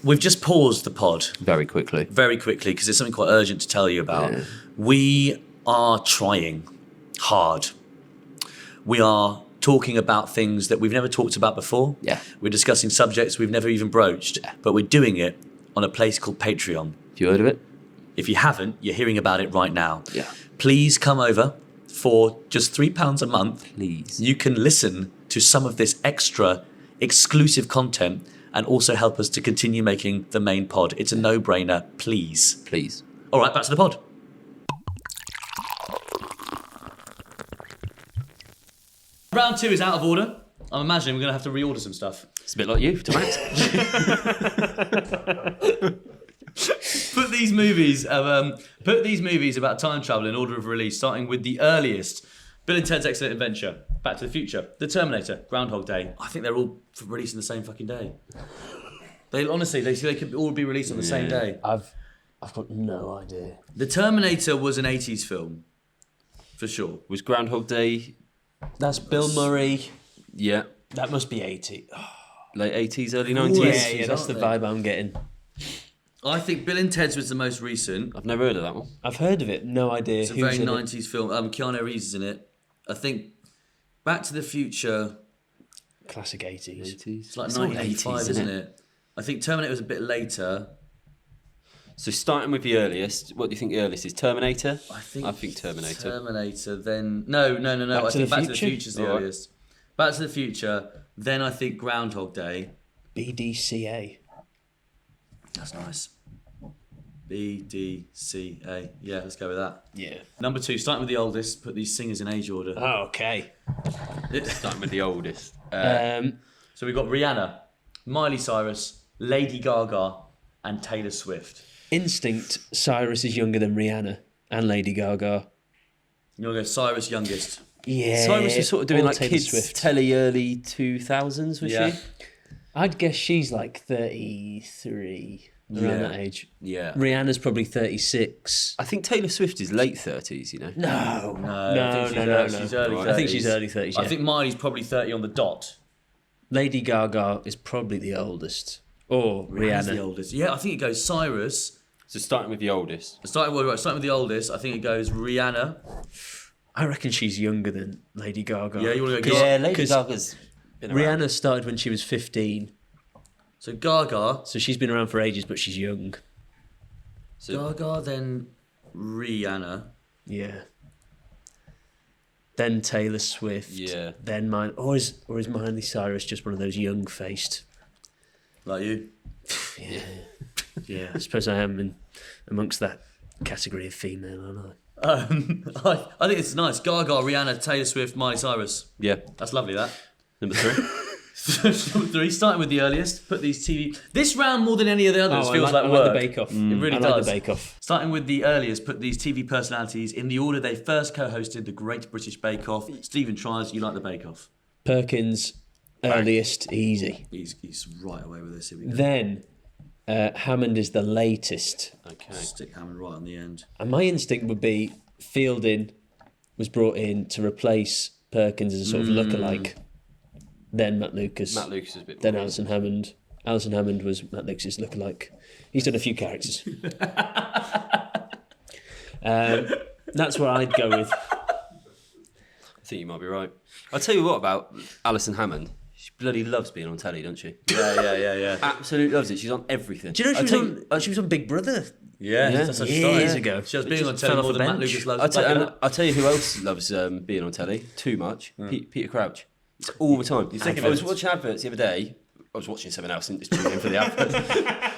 We've just paused the pod Very quickly. very quickly because there's something quite urgent to tell you about. We are trying hard. We are talking about things that we've never talked about before. Yeah. We're discussing subjects we've never even broached, but we're doing it on a place called Patreon. Have you heard of it? If you haven't, you're hearing about it right now. Yeah. Please come over for just £3 a month. Please. You can listen to some of this extra exclusive content and also help us to continue making the main pod. It's a no-brainer, please. Please. All right, back to the pod. Round 2 is out of order. I'm imagining we're going to have to reorder some stuff. It's a bit like you, to Max. Put these movies about time travel in order of release, starting with the earliest. Bill and Ted's Excellent Adventure, Back to the Future, The Terminator, Groundhog Day. I think they're all released on the same fucking day. They honestly, they could all be released on the same day. I've got no idea. The Terminator was an 80s film, for sure. Was Groundhog Day, That's Bill Murray. yeah, That must be 80. late 80s, early Ooh, 90s? Yeah, that's the aren't vibe I'm getting. I think Bill and Ted's was the most recent. I've never heard of that one. I've heard of it, no idea It's a who's very in it. 90s film. Keanu Reeves is in it. I think Back to the Future. Classic 80s. 80s. It's like It's all 1985, 80s, isn't it? I think Terminator was a bit later. So starting with the earliest, what do you think the earliest is? Terminator? I think Terminator. Terminator, then... No. I think Back to the Future is the Alright. earliest. Back to the Future, then I think Groundhog Day. BDCA. That's nice. BDCA. Yeah, let's go with that. Yeah. Number 2, starting with the oldest, put these singers in age order. Oh, okay. Starting with the oldest. So we've got Rihanna, Miley Cyrus, Lady Gaga, and Taylor Swift. Instinct, Cyrus is younger than Rihanna and Lady Gaga. You're going to go Cyrus youngest. Yeah. Cyrus was sort of doing or like Taylor kids Swift. telly early 2000s, was Yeah. she? I'd guess she's like 33, around that age. Yeah. Rihanna's probably 36. I think Taylor Swift is late 30s, you know? No. I think she's early 30s. I think she's early 30s, yeah. I think Miley's probably 30 on the dot. Lady Gaga is probably the oldest. Or Rihanna's the Rihanna. oldest. Yeah, I think it goes Cyrus. So starting with the oldest. Starting with the oldest, I think it goes Rihanna. I reckon she's younger than Lady Gaga. Yeah, you want to go Yeah, Lady 'cause Gaga's been around. Rihanna started when she was 15, So Gaga, so she's been around for ages, but she's young. Gaga, then Rihanna. Yeah. Then Taylor Swift. Yeah. Then mine, or is Miley Cyrus just one of those young-faced? Like you. Yeah, I suppose I am in amongst that category of female, aren't I think it's nice. Gaga, Rihanna, Taylor Swift, Miley Cyrus. Yeah. That's lovely, that. Number 3. Number 3, starting with the earliest. Put these TV... This round, more than any of the others, I feels like I work. like the Bake Off. It really I does. like the Bake Off. Starting with the earliest, put these TV personalities in the order they first co-hosted the Great British Bake Off. Stephen tries, you like the Bake Off. Perkins, earliest, easy. He's right away with this. Here we go. Then Hammond is the latest. Okay. Stick Hammond right on the end. And my instinct would be Fielding was brought in to replace Perkins as a sort of lookalike. Then Matt Lucas. Matt Lucas is a bit Then more Alison Hammond. Alison Hammond was Matt Lucas's lookalike. He's done a few characters. That's what I'd go with. I think you might be right. I'll tell you what about Alison Hammond. She bloody loves being on telly, doesn't she? Yeah. Absolutely loves it. She's on everything. Do you know she was on Big Brother? Yeah, that's how she years started. ago. She was being on Fell telly off more a than Matt bench. Lucas loves. I'll tell you who else loves being on telly too much. Peter Crouch. It's all the time. I was watching adverts the other day. I was watching something else and just tuning in for the adverts.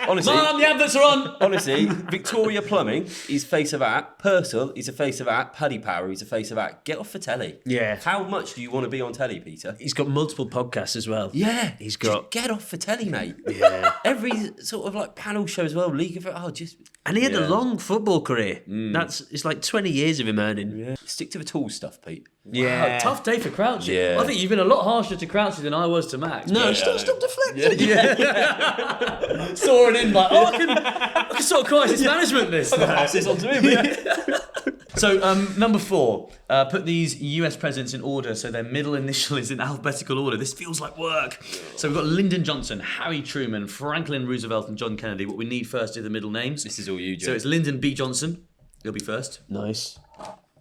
Honestly, Mum, the adverts are on! honestly, Victoria Plumbing, he's face of that. Purcell, he's a face of that. Paddy Power, he's a face of that. Get off for telly. Yeah. How much do you want to be on telly, Peter? He's got multiple podcasts as well. Yeah, He's got- Just get off for telly, mate. Yeah. Every sort of like panel show as well. League of just And he had a long football career. It's like 20 years of him earning. stick to the tall stuff, Pete. Yeah. Tough day for Crouchy. Yeah. I think you've been a lot harsher to Crouchy than I was to Max. No, stop deflecting. Saw an invite. Oh, I can sort of crisis management this. Pass this on to him. So, number 4, put these US presidents in order so their middle initial is in alphabetical order. This feels like work. So we've got Lyndon Johnson, Harry Truman, Franklin Roosevelt, and John Kennedy. What we need first are the middle names. This is all you, Joe. So it's Lyndon B. Johnson. He'll be first. Nice.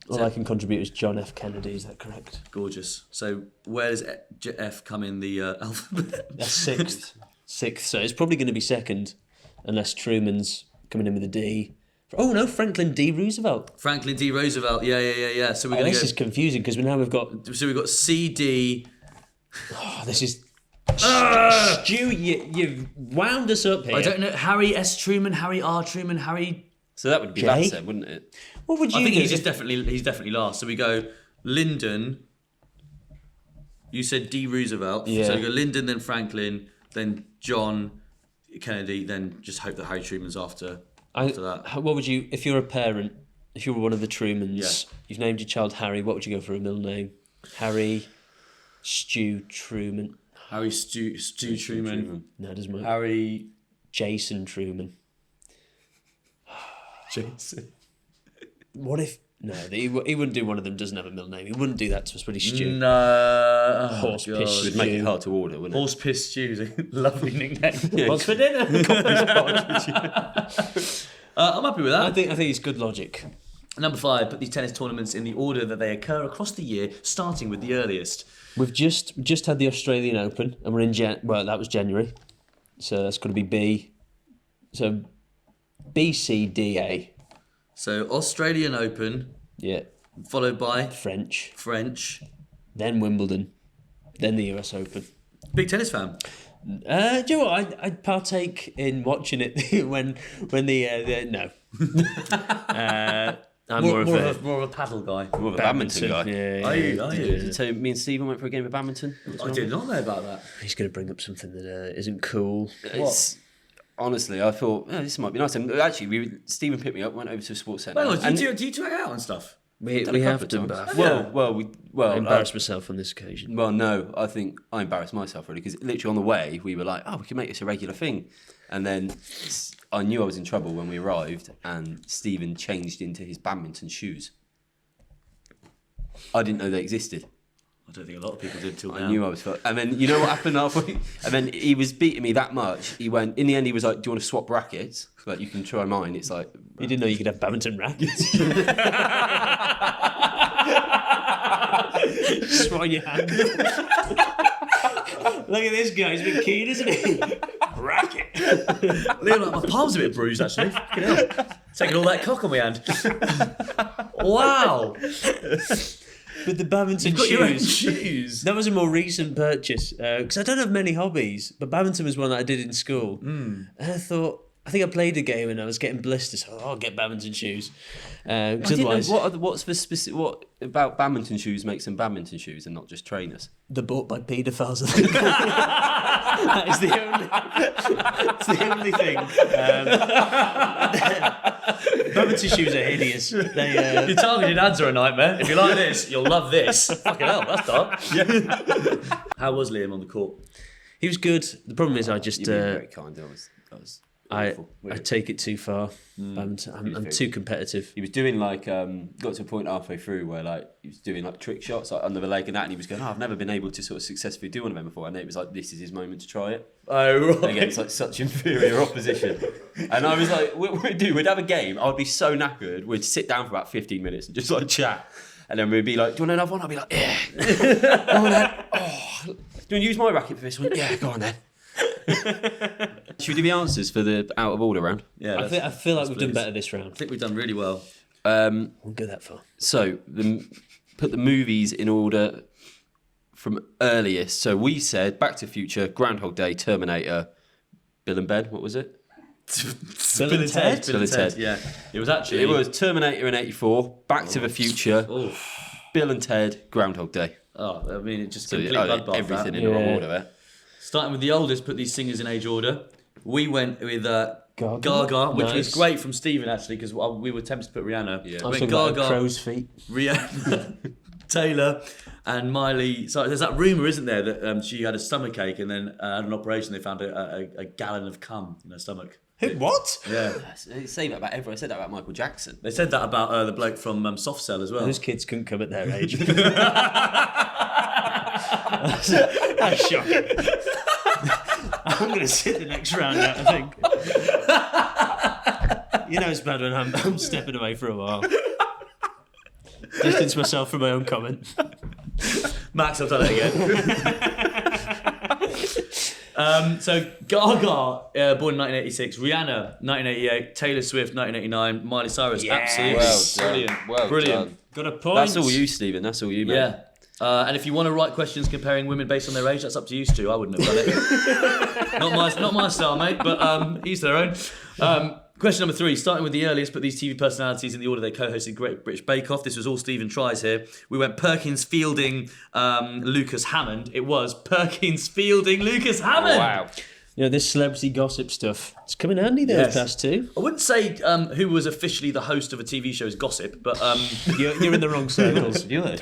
All I can contribute is John F. Kennedy, is that correct? Gorgeous. So where does F come in the alphabet? That's sixth. So it's probably going to be second, unless Truman's coming in with a D. Oh no, Franklin D. Roosevelt. Franklin D. Roosevelt. Yeah. So we're Oh, going to this go. is confusing because now we've got. So we've got C, D. Oh, this is. Stu, you've wound us up here. I don't know. Harry S. Truman, Harry R. Truman, Harry. So that would be Jay? that then, wouldn't it? What would you I think do? he's definitely last. So we go Lyndon. You said D. Roosevelt. Yeah. So we go Lyndon, then Franklin, then John Kennedy, then just hope that Harry Truman's after that. What would you, if you're a parent, if you were one of the Trumans, Yeah. you've named your child Harry, what would you go for a middle name? Harry Stu Truman. Harry Stu Truman. No, it doesn't work. Harry Jason Truman. Jason. What if... No, he wouldn't do one of them, doesn't have a middle name. He wouldn't do that to us, would he, Stu? No. Horse God. piss. It would make it hard to order, wouldn't it? Horse piss stews. Lovely nickname. What's for dinner? I'm happy with that. I think it's good logic. Number 5, put these tennis tournaments in the order that they occur across the year, starting with the earliest. We've just had the Australian Open, and we're in that was January, so that's got to be B. So B, C, D, A. So Australian Open, Yeah. followed by French, French. then Wimbledon, then the US Open. Big tennis fan. Do you know what? I'd partake in watching it when the no. I'm More more of a of a paddle guy. More of a badminton guy. Yeah, Are you? So me and Stephen went for a game of badminton. I did not know about that. He's going to bring up something that isn't cool. It's, honestly, I thought this might be nice. And actually, Stephen picked me up, went over to a sports centre. Well, and do you two hang out and stuff? We done a have couple of done times. both. Well, I embarrassed myself on this occasion. Well, no, I think I embarrassed myself really because literally on the way we were like, oh, we can make this a regular thing, and then I knew I was in trouble when we arrived, and Stephen changed into his badminton shoes. I didn't know they existed. I don't think a lot of people did till now. I knew I was fucked. And then you know what happened halfway? And then he was beating me that much. He went. In the end, he was like, "Do you want to swap rackets? Like you can try mine." It's like You didn't know you could have badminton rackets. Swat your hand. Look at this guy, he's a bit keen, isn't he? Racket. Leon, my palm's a bit bruised actually. Fucking hell. Taking all that cock on my hand. Wow. With the badminton You've got your own shoes. shoes. That was a more recent purchase because I don't have many hobbies, but badminton was one that I did in school. And I thought, I think I played a game and I was getting blisters. So I'll get badminton shoes. Because otherwise, what's the specific? What about badminton shoes makes them badminton shoes and not just trainers? they're bought by paedophiles. I think. That is it's the only thing. Badminton shoes are hideous. They, Your targeted ads are a nightmare. If you like this, you'll love this. Fucking hell, that's dark. Yeah. How was Liam on the court? he was good. The problem is I just You've been very kind. I was I awful, really. take it too far. I'm too competitive. He was doing like got to a point halfway through where like he was doing like trick shots like under the leg and that, and he was going, I've never been able to sort of successfully do one of them before, and it was like this is his moment to try it Oh, right. against like such inferior opposition. And I was like, we'd have a game. I'd be so knackered. We'd sit down for about 15 minutes and just like chat, and then we'd be like, do you want another one? I'd be like, yeah. Go on then. Oh, do you want to use my racket for this one? Yeah, go on then. Should we do the answers for the out of order round? Yeah, I feel like we've done please. better this round. I think we've done really well. Won't go that far. So put the movies in order from earliest. So we said Back to the Future, Groundhog Day, Terminator, Bill and Ben. What was it? Bill and Ted. Bill and Ted. Yeah, it was actually. It was Terminator in '84, Back to the Future, Oh, Bill and Ted, Groundhog Day. I mean, it just So complete yeah, bloodbath. everything that. in the wrong Yeah. order there. Starting with the oldest, put these singers in age order. We went with Gaga. which was Nice. great from Stephen actually, because we were tempted to put Rihanna. Yeah. I was Went talking about Gaga, crow's feet. Rihanna, Taylor, and Miley. So there's that rumor, isn't there, that she had a stomach ache and then had an operation. They found a gallon of cum in her stomach. What? Yeah, Say that about everyone. I said that about Michael Jackson. they said that about the bloke from Soft Cell as well. Those kids couldn't come at their age. That's shocking. I'm going to sit the next round out, I think. You know it's bad when I'm stepping away for a while. Distance myself from my own comment. Max, I've done it again. So Gaga, born in 1986, Rihanna, 1988, Taylor Swift, 1989, Miley Cyrus, Yes. absolutely Well brilliant. done. Got a point. That's all you, Stephen. That's all you, mate. Yeah. And if you want to write questions comparing women based on their age, that's up to you two. I wouldn't have done it. not my style, mate, but each their own. Question number 3, starting with the earliest, put these TV personalities in the order they co-hosted Great British Bake Off. This was all Stephen tries here. We went Perkins, Fielding, Lucas Hammond. It was Perkins, Fielding, Lucas Hammond. Wow. You know, this celebrity gossip stuff. It's coming handy there, Yes. class 2. I wouldn't say who was officially the host of a TV show's Gossip, but You're in the wrong circles. Have you heard?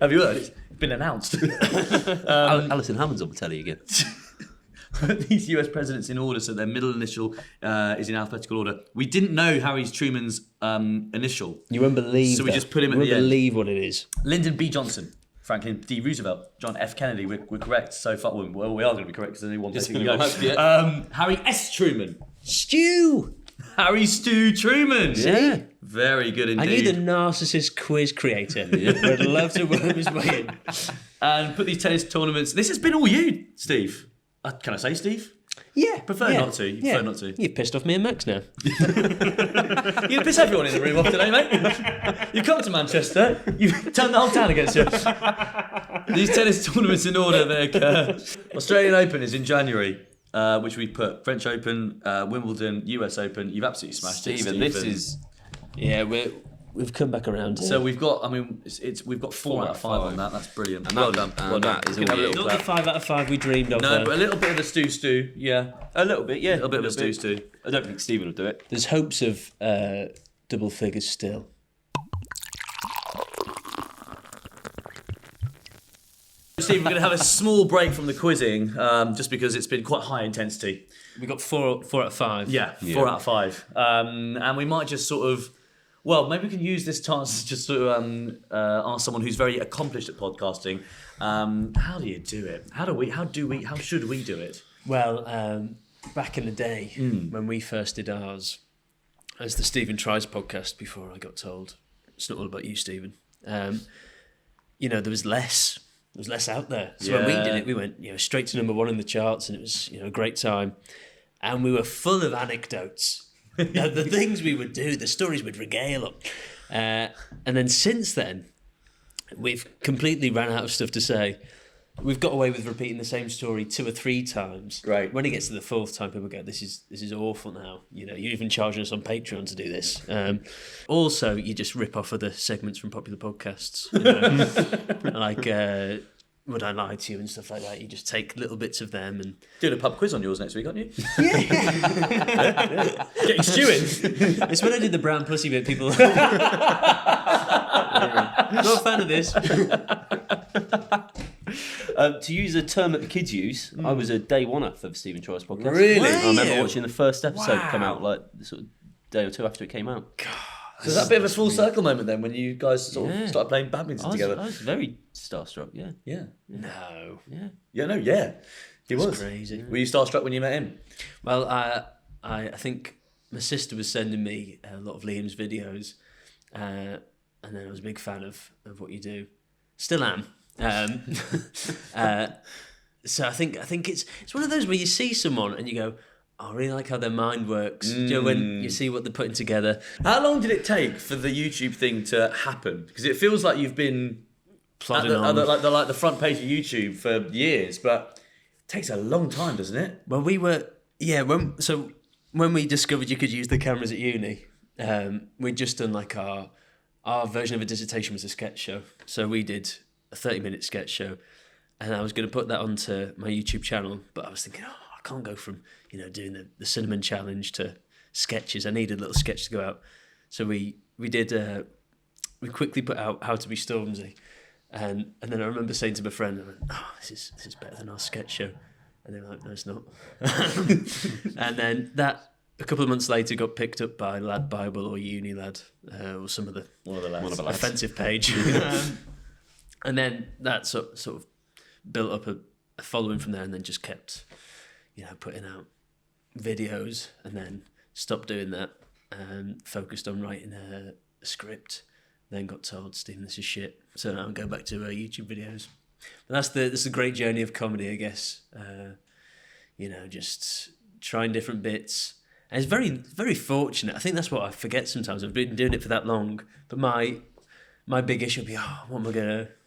have you heard? It's been announced. Alison Hammond's on the telly again. These US presidents in order, so their middle initial is in alphabetical order. We didn't know Harry Truman's initial. You won't believe So we that. just put him at You the won't end. believe what it is. Lyndon B. Johnson, Franklin D. Roosevelt, John F. Kennedy. We're correct so far. Well, we are going to be correct because there's only one place we can go. Yeah. Harry S. Truman. Stew! Harry Stu Truman. Yeah. Very good I need indeed. a narcissist quiz creator. I'd love to work his way in. And put these tennis tournaments. This has been all you, Steve. Can I say Steve? Yeah. Prefer not to. You prefer not to. You've pissed off me and Max now. You're going to piss everyone in the room off today, mate. You've come to Manchester. You've turned the whole town against you. These tennis tournaments in order. Australian Open is in January, which we put French Open, Wimbledon, US Open. You've absolutely smashed it, Stephen, this is Yeah, we've come back around. So we've got. I mean, we've got 4 out of 5 on that. That's brilliant. And well that- done. and Well done. that is You can all have a you. little not the clap. 5 out of 5 we dreamed of. No, but a little bit of the stew. Yeah, a little bit, yeah. a little bit of the stew. I don't think Stephen will do it. there's hopes of double figures still. Steve, we're going to have a small break from the quizzing, just because it's been quite high intensity. We got 4 out of 5. Yeah, 4 out of 5. And we might just sort of, well, maybe we can use this chance just to ask someone who's very accomplished at podcasting. How do you do it? How should we do it? Well, back in the day when we first did ours, as the Stephen Tries podcast, before I got told it's not all about you, Stephen. There was less. There was less out there. So when we did it, we went straight to number 1 in the charts, and it was a great time. And we were full of anecdotes. The things we would do, the stories we'd regale them. And then since then, we've completely ran out of stuff to say. We've got away with repeating the same story 2 or 3 times. Great. When it gets to the 4th time, people go, "This is awful now." You're even charging us on Patreon to do this. Also, you just rip off other segments from popular podcasts, like "Would I Lie to You" and stuff like that. You just take little bits of them and Doing a pub quiz on yours next week, aren't you? Yeah. Getting stewing. it's when I did the brown pussy bit. People, not a fan of this. To use a term that the kids use, I was a day one for the Stephen Tries podcast. Really? I remember watching the first episode come out like the sort of day or 2 after it came out. So is that a bit of a full circle moment then when you guys sort of Yeah. started playing badminton I together? was very starstruck, yeah. Yeah. No, Yeah. He was. crazy. Were you starstruck when you met him? Well, I think my sister was sending me a lot of Liam's videos, and then I was a big fan of what you do. Still am. So I think it's one of those where you see someone and you go, "Oh, I really like how their mind works." When you see what they're putting together. How long did it take for the YouTube thing to happen? Because it feels like you've been Plodding at on. the front page of YouTube for years, but it takes a long time, doesn't it? Well, we were when we discovered you could use the cameras at uni, we'd just done like our version of a dissertation was a sketch show. So we did a 30-minute sketch show, and I was going to put that onto my YouTube channel, but I was thinking, I can't go from doing the cinnamon challenge to sketches. I needed a little sketch to go out, so we we quickly put out How to Be Stormzy, and then I remember saying to my friend, I went, "Oh, this is better than our sketch show." And they were like, "No, it's not." And then that, a couple of months later, got picked up by Lad Bible or Uni Lad, or some of the lads. offensive page. And then that sort of built up a following from there, and then just kept, putting out videos, and then stopped doing that and focused on writing a script. Then got told, "Stephen, this is shit." So now I'm going back to YouTube videos. But that's the great journey of comedy, I guess. Just trying different bits. And it's very, very fortunate. I think that's what I forget sometimes. I've been doing it for that long, but my big issue will be,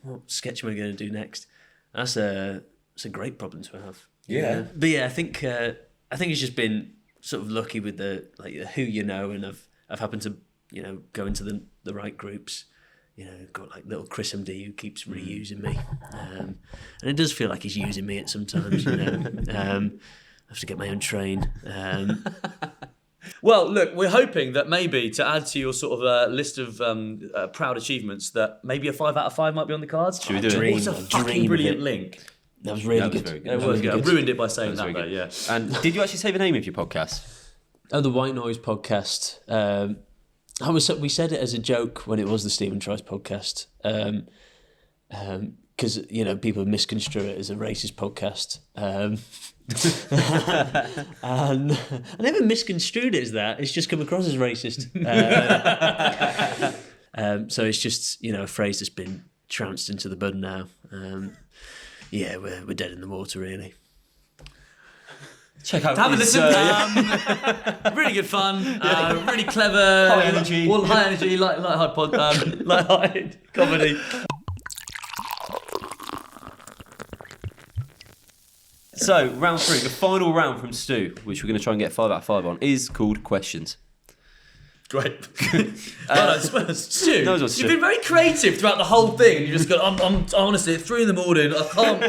what sketch am I gonna do next? That's a great problem to have. Yeah. But yeah, I think it's just been sort of lucky with the who and I've happened to go into the right groups. Got like little Chris MD who keeps reusing me, and it does feel like he's using me at some times. I have to get my own train. Well, look, we're hoping that maybe to add to your sort of list of proud achievements, that maybe a 5 out of 5 might be on the cards. Should we do it? What a Dream fucking of brilliant it. link. That was really That was good. very good. It That was was good. I good. ruined it by saying that, Very though, good. yeah. And did you actually say the name of your podcast? Oh, the White Noise podcast. We said it as a joke when it was the Stephen Tries podcast, because people misconstrue it as a racist podcast. And I never misconstrued it as that. It's just come across as racist. So it's just, a phrase that's been trounced into the bud now. We're dead in the water, really. Check out Have a his, listen. Really good fun. Really clever. High energy. Well, high energy, light-hearted light-hearted comedy. So, round 3, the final round from Stu, which we're going to try and get 5 out of 5 on, is called questions. Great. Stu, No, it's not Stu. you've been very creative throughout the whole thing, and you just go, I'm honestly, at 3 a.m, I can't.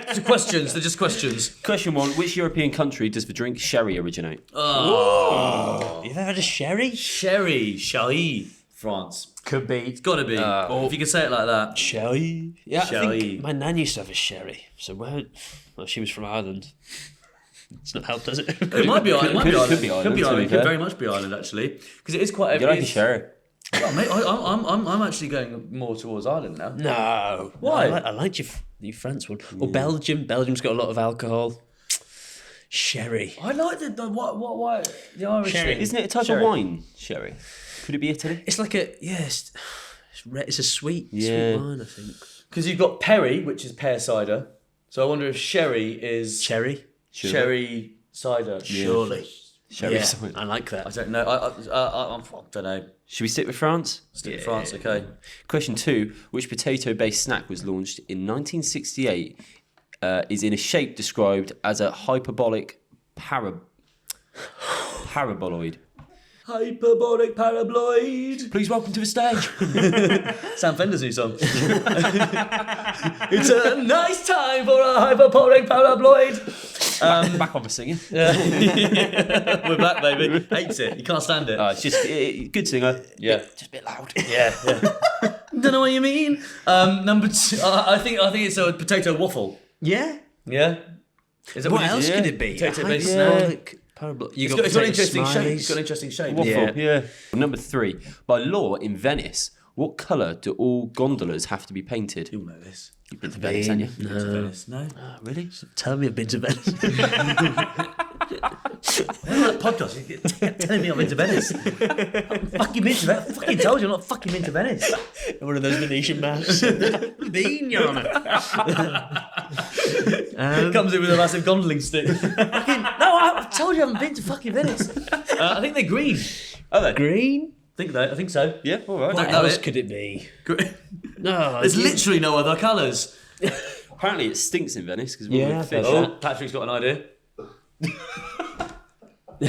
It's questions, they're just questions. Question 1, which European country does the drink sherry originate? You've ever had a sherry? Sherry, France. Could be. It's got to be. If you can say it like that. Sherry? Yeah, I Sherry. think my nan used to have a sherry. So she was from Ireland. It's not helped, does it? It might be Ireland. Could be Ireland, Could be to Ireland. be It could fair. very much be Ireland, actually, because it is quite. You like a sherry? Oh, mate, I'm actually going more towards Ireland now. No. Why? I liked your France one. Or Belgium. Belgium's got a lot of alcohol. Sherry. I like the Irish Sherry. thing. Isn't it a type of wine, sherry? Could it be Italy? It's like it's a sweet wine, I think. Because you've got perry, which is pear cider. So I wonder if sherry is Cherry? cherry cider. Surely. Sherry. Yeah, something. I like I that. don't know. I don't know. Should we stick with France? Stick with France, okay. Question 2, which potato-based snack was launched in 1968 is in a shape described as a hyperbolic paraboloid? Hyperbolic paraboloid. Please welcome to the stage. Sam Fender's new song. It's a nice time for a hyperbolic paraboloid. Back on the singing. We're back, baby. Hates it. You can't stand it. It's just good singer. Yeah. Just a bit loud. Yeah. Don't know what you mean. Number 2. I think it's a potato waffle. Yeah? Yeah. Is that What it else is? could it be? Potato-based Hyperbolic parabolic. It's got an interesting shape. It's got an interesting shape. Waffle, Yeah. Number 3, by law in Venice, what colour do all gondolas have to be painted? You'll know this. You've been to Venice, haven't you? To Venice. No. Really? Tell me I've been to Venice. That podcast, you're telling me I'm into Venice. I'm fucking into Venice. I fucking told you I'm not fucking into Venice. One of those Venetian masks. Bean, Your Honour. Comes in with a massive gondoling stick. I told you I haven't been to fucking Venice. I think they're green. Are they? Green? I think so. Yeah, all right. What Don't know else it. could it be? No, there's literally no other colours. Apparently it stinks in Venice because Yeah, we're I've fish. heard Oh, Patrick's got an idea.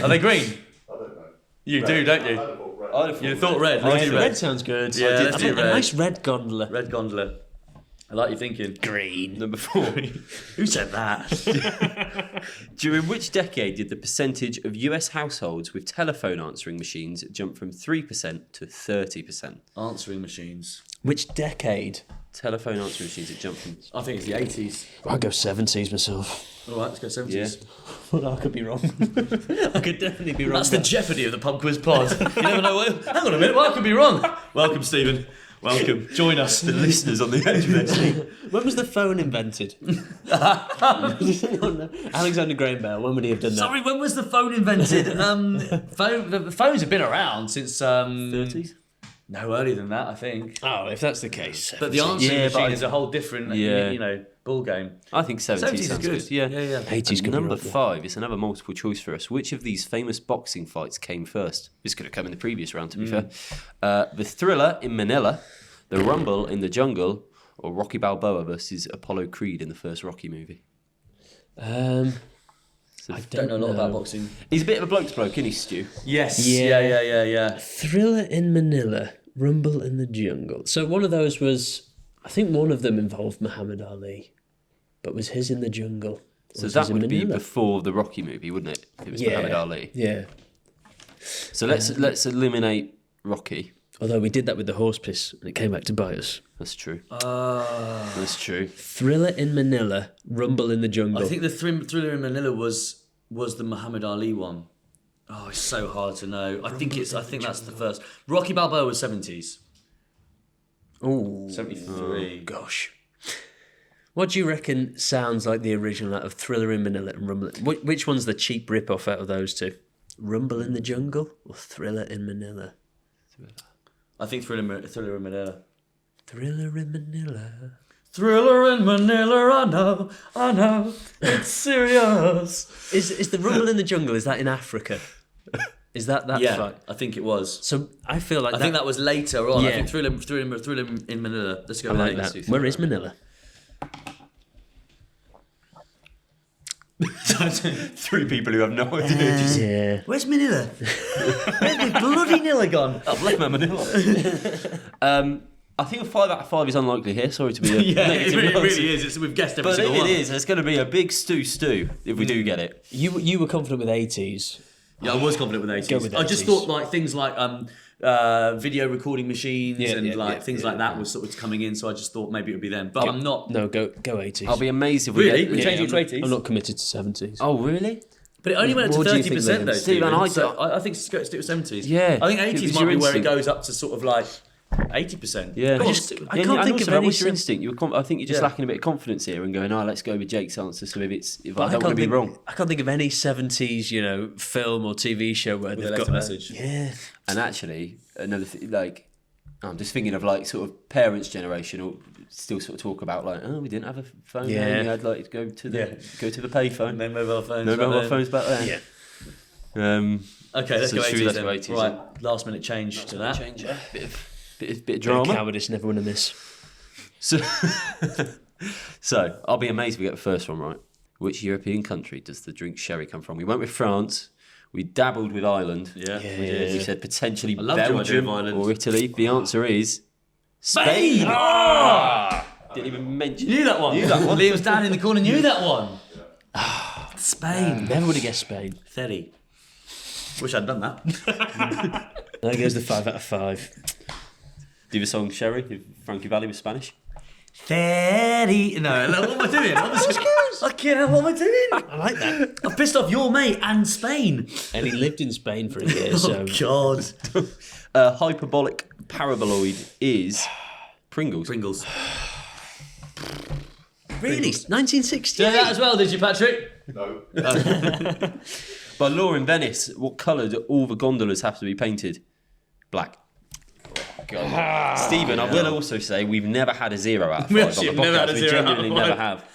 Are they green? I don't know. You do, don't you? I'd have You thought red. I Let's do did. red. Red sounds good. Yeah, let's do A red. nice red gondola. Red gondola. I like your thinking. Green. Number 4. Who said that? During which decade did the percentage of US households with telephone answering machines jump from 3% to 30%? Answering machines. Which decade? Telephone answering machines, it jumped from... I think it's the 80s. I'll go 70s myself. All right, let's go 70s. Yeah. Well, I could be wrong. I could definitely be wrong. That's the jeopardy of the pub quiz pod. You never know. Hang on a minute, well, I could be wrong. Welcome, Stephen. Welcome. Join us. The listeners on the edge of their seat. When was the phone invented? Alexander Graham Bell, when would he have done that? Sorry, when was the phone invented? The phones have been around since 30s? No, earlier than that, I think. Oh, if that's the case. But the answering Yeah, machine but is a whole different, Yeah. ball game. I think 70s, 70s is sounds good. Yeah. Yeah. 80s And could be number right there. 5 is another multiple choice for us. Which of these famous boxing fights came first? This could have come in the previous round, to be fair. The Thriller in Manila, The Rumble in the Jungle, or Rocky Balboa versus Apollo Creed in the first Rocky movie. I Don't know a lot about boxing. He's a bit of a bloke to bloke, isn't he, Stu? Yes. Yeah. Yeah. Thriller in Manila, Rumble in the Jungle. So one of those was, I think one of them involved Muhammad Ali, but was his in the jungle? So Was that his in would be Manila? before the Rocky movie, wouldn't it? If it was Muhammad Ali. Yeah. So let's eliminate Rocky. Although we did that with the horse piss and it came back to bite us. That's true. That's true. Thriller in Manila, Rumble in the Jungle. I think the Thriller in Manila was the Muhammad Ali one. Oh, it's so hard to know. I think that's the first. Rocky Balboa was 70s. Oh, 73. gosh. What do you reckon sounds like the original out of Thriller in Manila and Rumble? Which one's the cheap rip-off out of those two? Rumble in the Jungle or Thriller in Manila? I think Thriller in Manila. Thriller in Manila. Thriller in Manila, I know, it's serious. Is the Rumble in the Jungle, is that in Africa? Is that Yeah, fight? I think it was. So I feel like I think that was later on. Yeah. I think Thriller in Manila. Let's go I with like that. that. Where is Manila? Three people who have no idea. Yeah. Where's Manila? Where's my bloody Nilla gone? I've left my Manila. I think a 5 out of 5 is unlikely here. Sorry to be a Yeah, it negative really, Nancy. really is. We've guessed every But if single one. it is, it's going to be a big stew if we do get it. You were confident with 80s. Yeah, I was confident with 80s. Go with I just 80s. thought like things like video recording machines things like that was sort of coming in, so I just thought maybe it would be them. But I'm not. No, go 80s. I'll be amazed if we Really? get We changed it to 80s? I'm not committed to 70s. Oh, really? But it only went up to What do you think, 30% though, Liam? Stephen. Stephen, So I think stick with 70s. Yeah. I think It 80s was might your be where it instinct. goes up to sort of like 80%. Yeah. I can't think of that any was your instinct. I think you're just Yeah. lacking a bit of confidence here and going, let's go with Jake's answer. So if I I don't want to be wrong. I can't think of any 70s, film or TV show where They they've left got a message. Yeah. And actually, another thing, I'm just thinking of sort of parents' generation or still sort of talk about we didn't have a phone. Yeah. Yeah. We had to go to the payphone. And then mobile phones. No right mobile there. phones back then. Yeah. Okay, let's So go should we 80s let's then. go 80s Right, last minute change to that. Change, yeah. Bit of Bit of drama. cowardice, never win a miss. So I'll be amazed if we get the first one right. Which European country does the drink sherry come from? We went with France. We dabbled with Ireland. Yeah. We said potentially I loved your idea of Belgium Ireland. or Italy. The answer is Spain! Spain. Didn't even mention. Knew that one. Liam's dad in the corner knew that one. Spain. Never would have guessed Spain. 30. Wish I'd done that. There goes the 5 out of 5. Do the song Sherry if Frankie Valli was Spanish. 30. No, what am I doing? What am I doing? I like that. I've pissed off your mate and Spain. And he lived in Spain for a year, so... God. Hyperbolic paraboloid is Pringles. Pringles. Really? 1968? Did that as well, did you, Patrick? No. By law in Venice, what colour do all the gondolas have to be painted? Black. Stephen, I will also say we've never had a 0 out of 5 We on actually the have never podcast. had a We 0 out of genuinely 5. never have.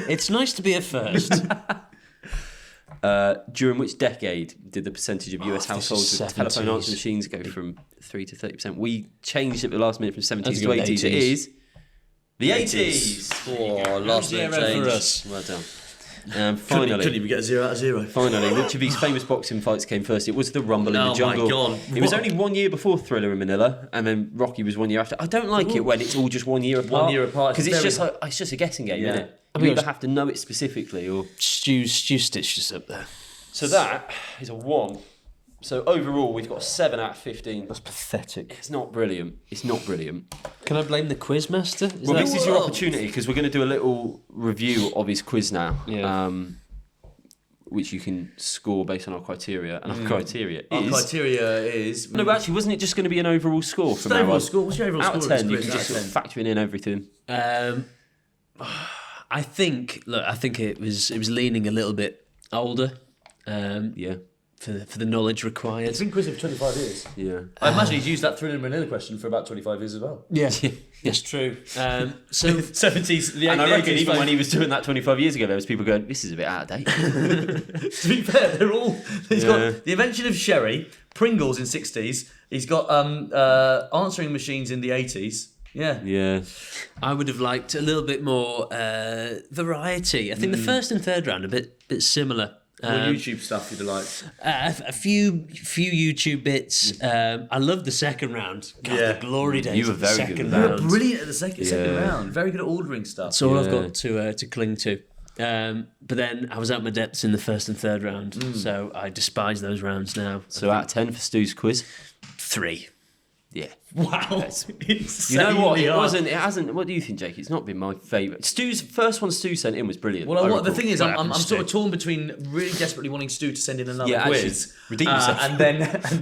It's nice to be a first. During which decade did the percentage of US households is with telephone 70s. answering machines go from 3 to 30%? We changed it at the last minute from 70s That's to good, 80s. It 80s. is the 80s. Oh, last minute Zero for change. us. Well done. Couldn't Finally, even get a 0 out of 0. Finally, which of these famous boxing fights came first? It was the Rumble in Oh the my Jungle. God. It was What? only 1 year before Thriller in Manila, and then Rocky was 1 year after. I don't like it when it's all just 1 year apart. 1 year apart, because it's it's very- just a guessing game, Yeah. isn't it? I You mean, either have to know it specifically or. Stu stitched us up there. So that is a 1. So overall, we've got a 7 out of 15. That's pathetic. It's not brilliant. It's not brilliant. Can I blame the quiz master? Well, this is your opportunity because we're going to do a little review of his quiz now. Yeah. Which you can score based on our criteria, and our criteria Our is. criteria is. No, but actually, wasn't it just going to be an overall score from now overall on? score. What's your overall Out of score? 10, you Chris? can Out just of sort of 10. factor in everything. I think it was leaning a little bit older. Yeah, For the knowledge required. It's been quiz for 25 years. yeah. I imagine he's used that Thriller in Manila question for about 25 years as well. Yeah, that's true. So 70s, the And I 80s, reckon even 80s. when he was doing that 25 years ago, there was people going, "This is a bit out of date." To be fair, they're all. He's Yeah. got the invention of sherry, Pringles in 60s. He's got answering machines in the 80s. Yeah. Yeah, I would have liked a little bit more variety. I think the first and third round a bit similar. What YouTube stuff you'd like? A few YouTube bits. I love the second round. God, Yeah. the glory days. You were of the very second good. You were round. brilliant at the second Yeah. round. Very good at ordering stuff. That's all I've Yeah. got to cling to. But then I was out my depths in the first and third round, so I despise those rounds now. so out of 10 for Stu's quiz. 3. Yeah. Wow. You know what? It wasn't. It hasn't. What do you think, Jake? It's not been my favourite. Stu's first one Stu sent in was brilliant. Well, I what, the recall. thing is, What I'm happens, sort of Stu? torn between really desperately wanting Stu to send in another Yeah, actually, quiz, redeem yourself. and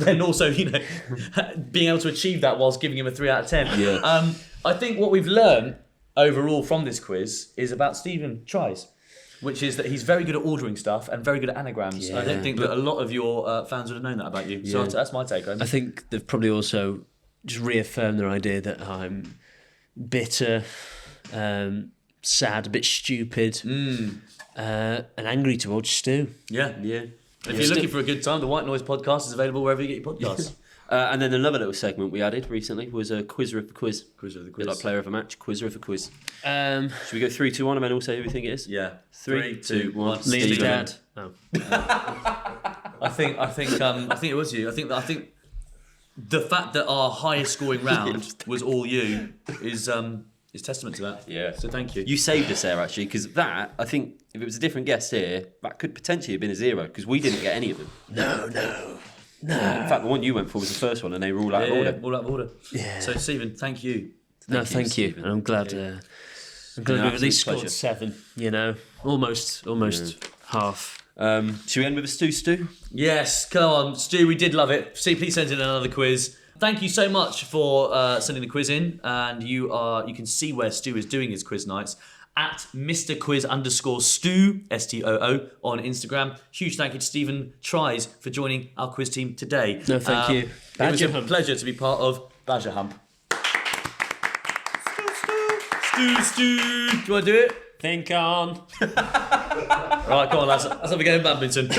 then also being able to achieve that whilst giving him a 3 out of 10. Yeah. I think what we've learned overall from this quiz is about Stephen Tries, which is that he's very good at ordering stuff and very good at anagrams. I don't think that a lot of your fans would have known that about you. So that's my take home. I think they've probably also just reaffirmed their idea that I'm bitter, sad, a bit stupid, and angry towards Stu. Yeah. If you're looking for a good time, the White Noise podcast is available wherever you get your podcasts. And then another little segment we added recently was a quizzer of the quiz. Quizzer of the Bit quiz. like player of a match, quizzer of a quiz. Um, Should we go 3, 2, 1 and then all say who we think it is? Yeah. 3, 2, 1. Liam's Stephen. dad. Oh. I think it was you. I think the fact that our highest scoring round was all you is testament to that. Yeah. So thank you. You saved us there actually, because that, I think, if it was a different guest here, that could potentially have been a 0, because we didn't get any of them. No. In fact, the one you went for was the first one, and they were all out of order. all out of order. Yeah. So Stephen, thank you. Thank you. And I'm glad. I'm glad we've at least scored pleasure. 7. You know, almost half. Should we end with a Stu? Yes, come on, Stu. We did love it. See, please send in another quiz. Thank you so much for sending the quiz in, and you can see where Stu is doing his quiz nights at Mr.Quiz_Stu, STOO, on Instagram. Huge thank you to Stephen Tries for joining our quiz team today. No, thank you. It was Badger a Hump. pleasure to be part of Badger Hump. Stu. Do you want to do it? Think on. Right, come on, lads. Let's have a game of badminton.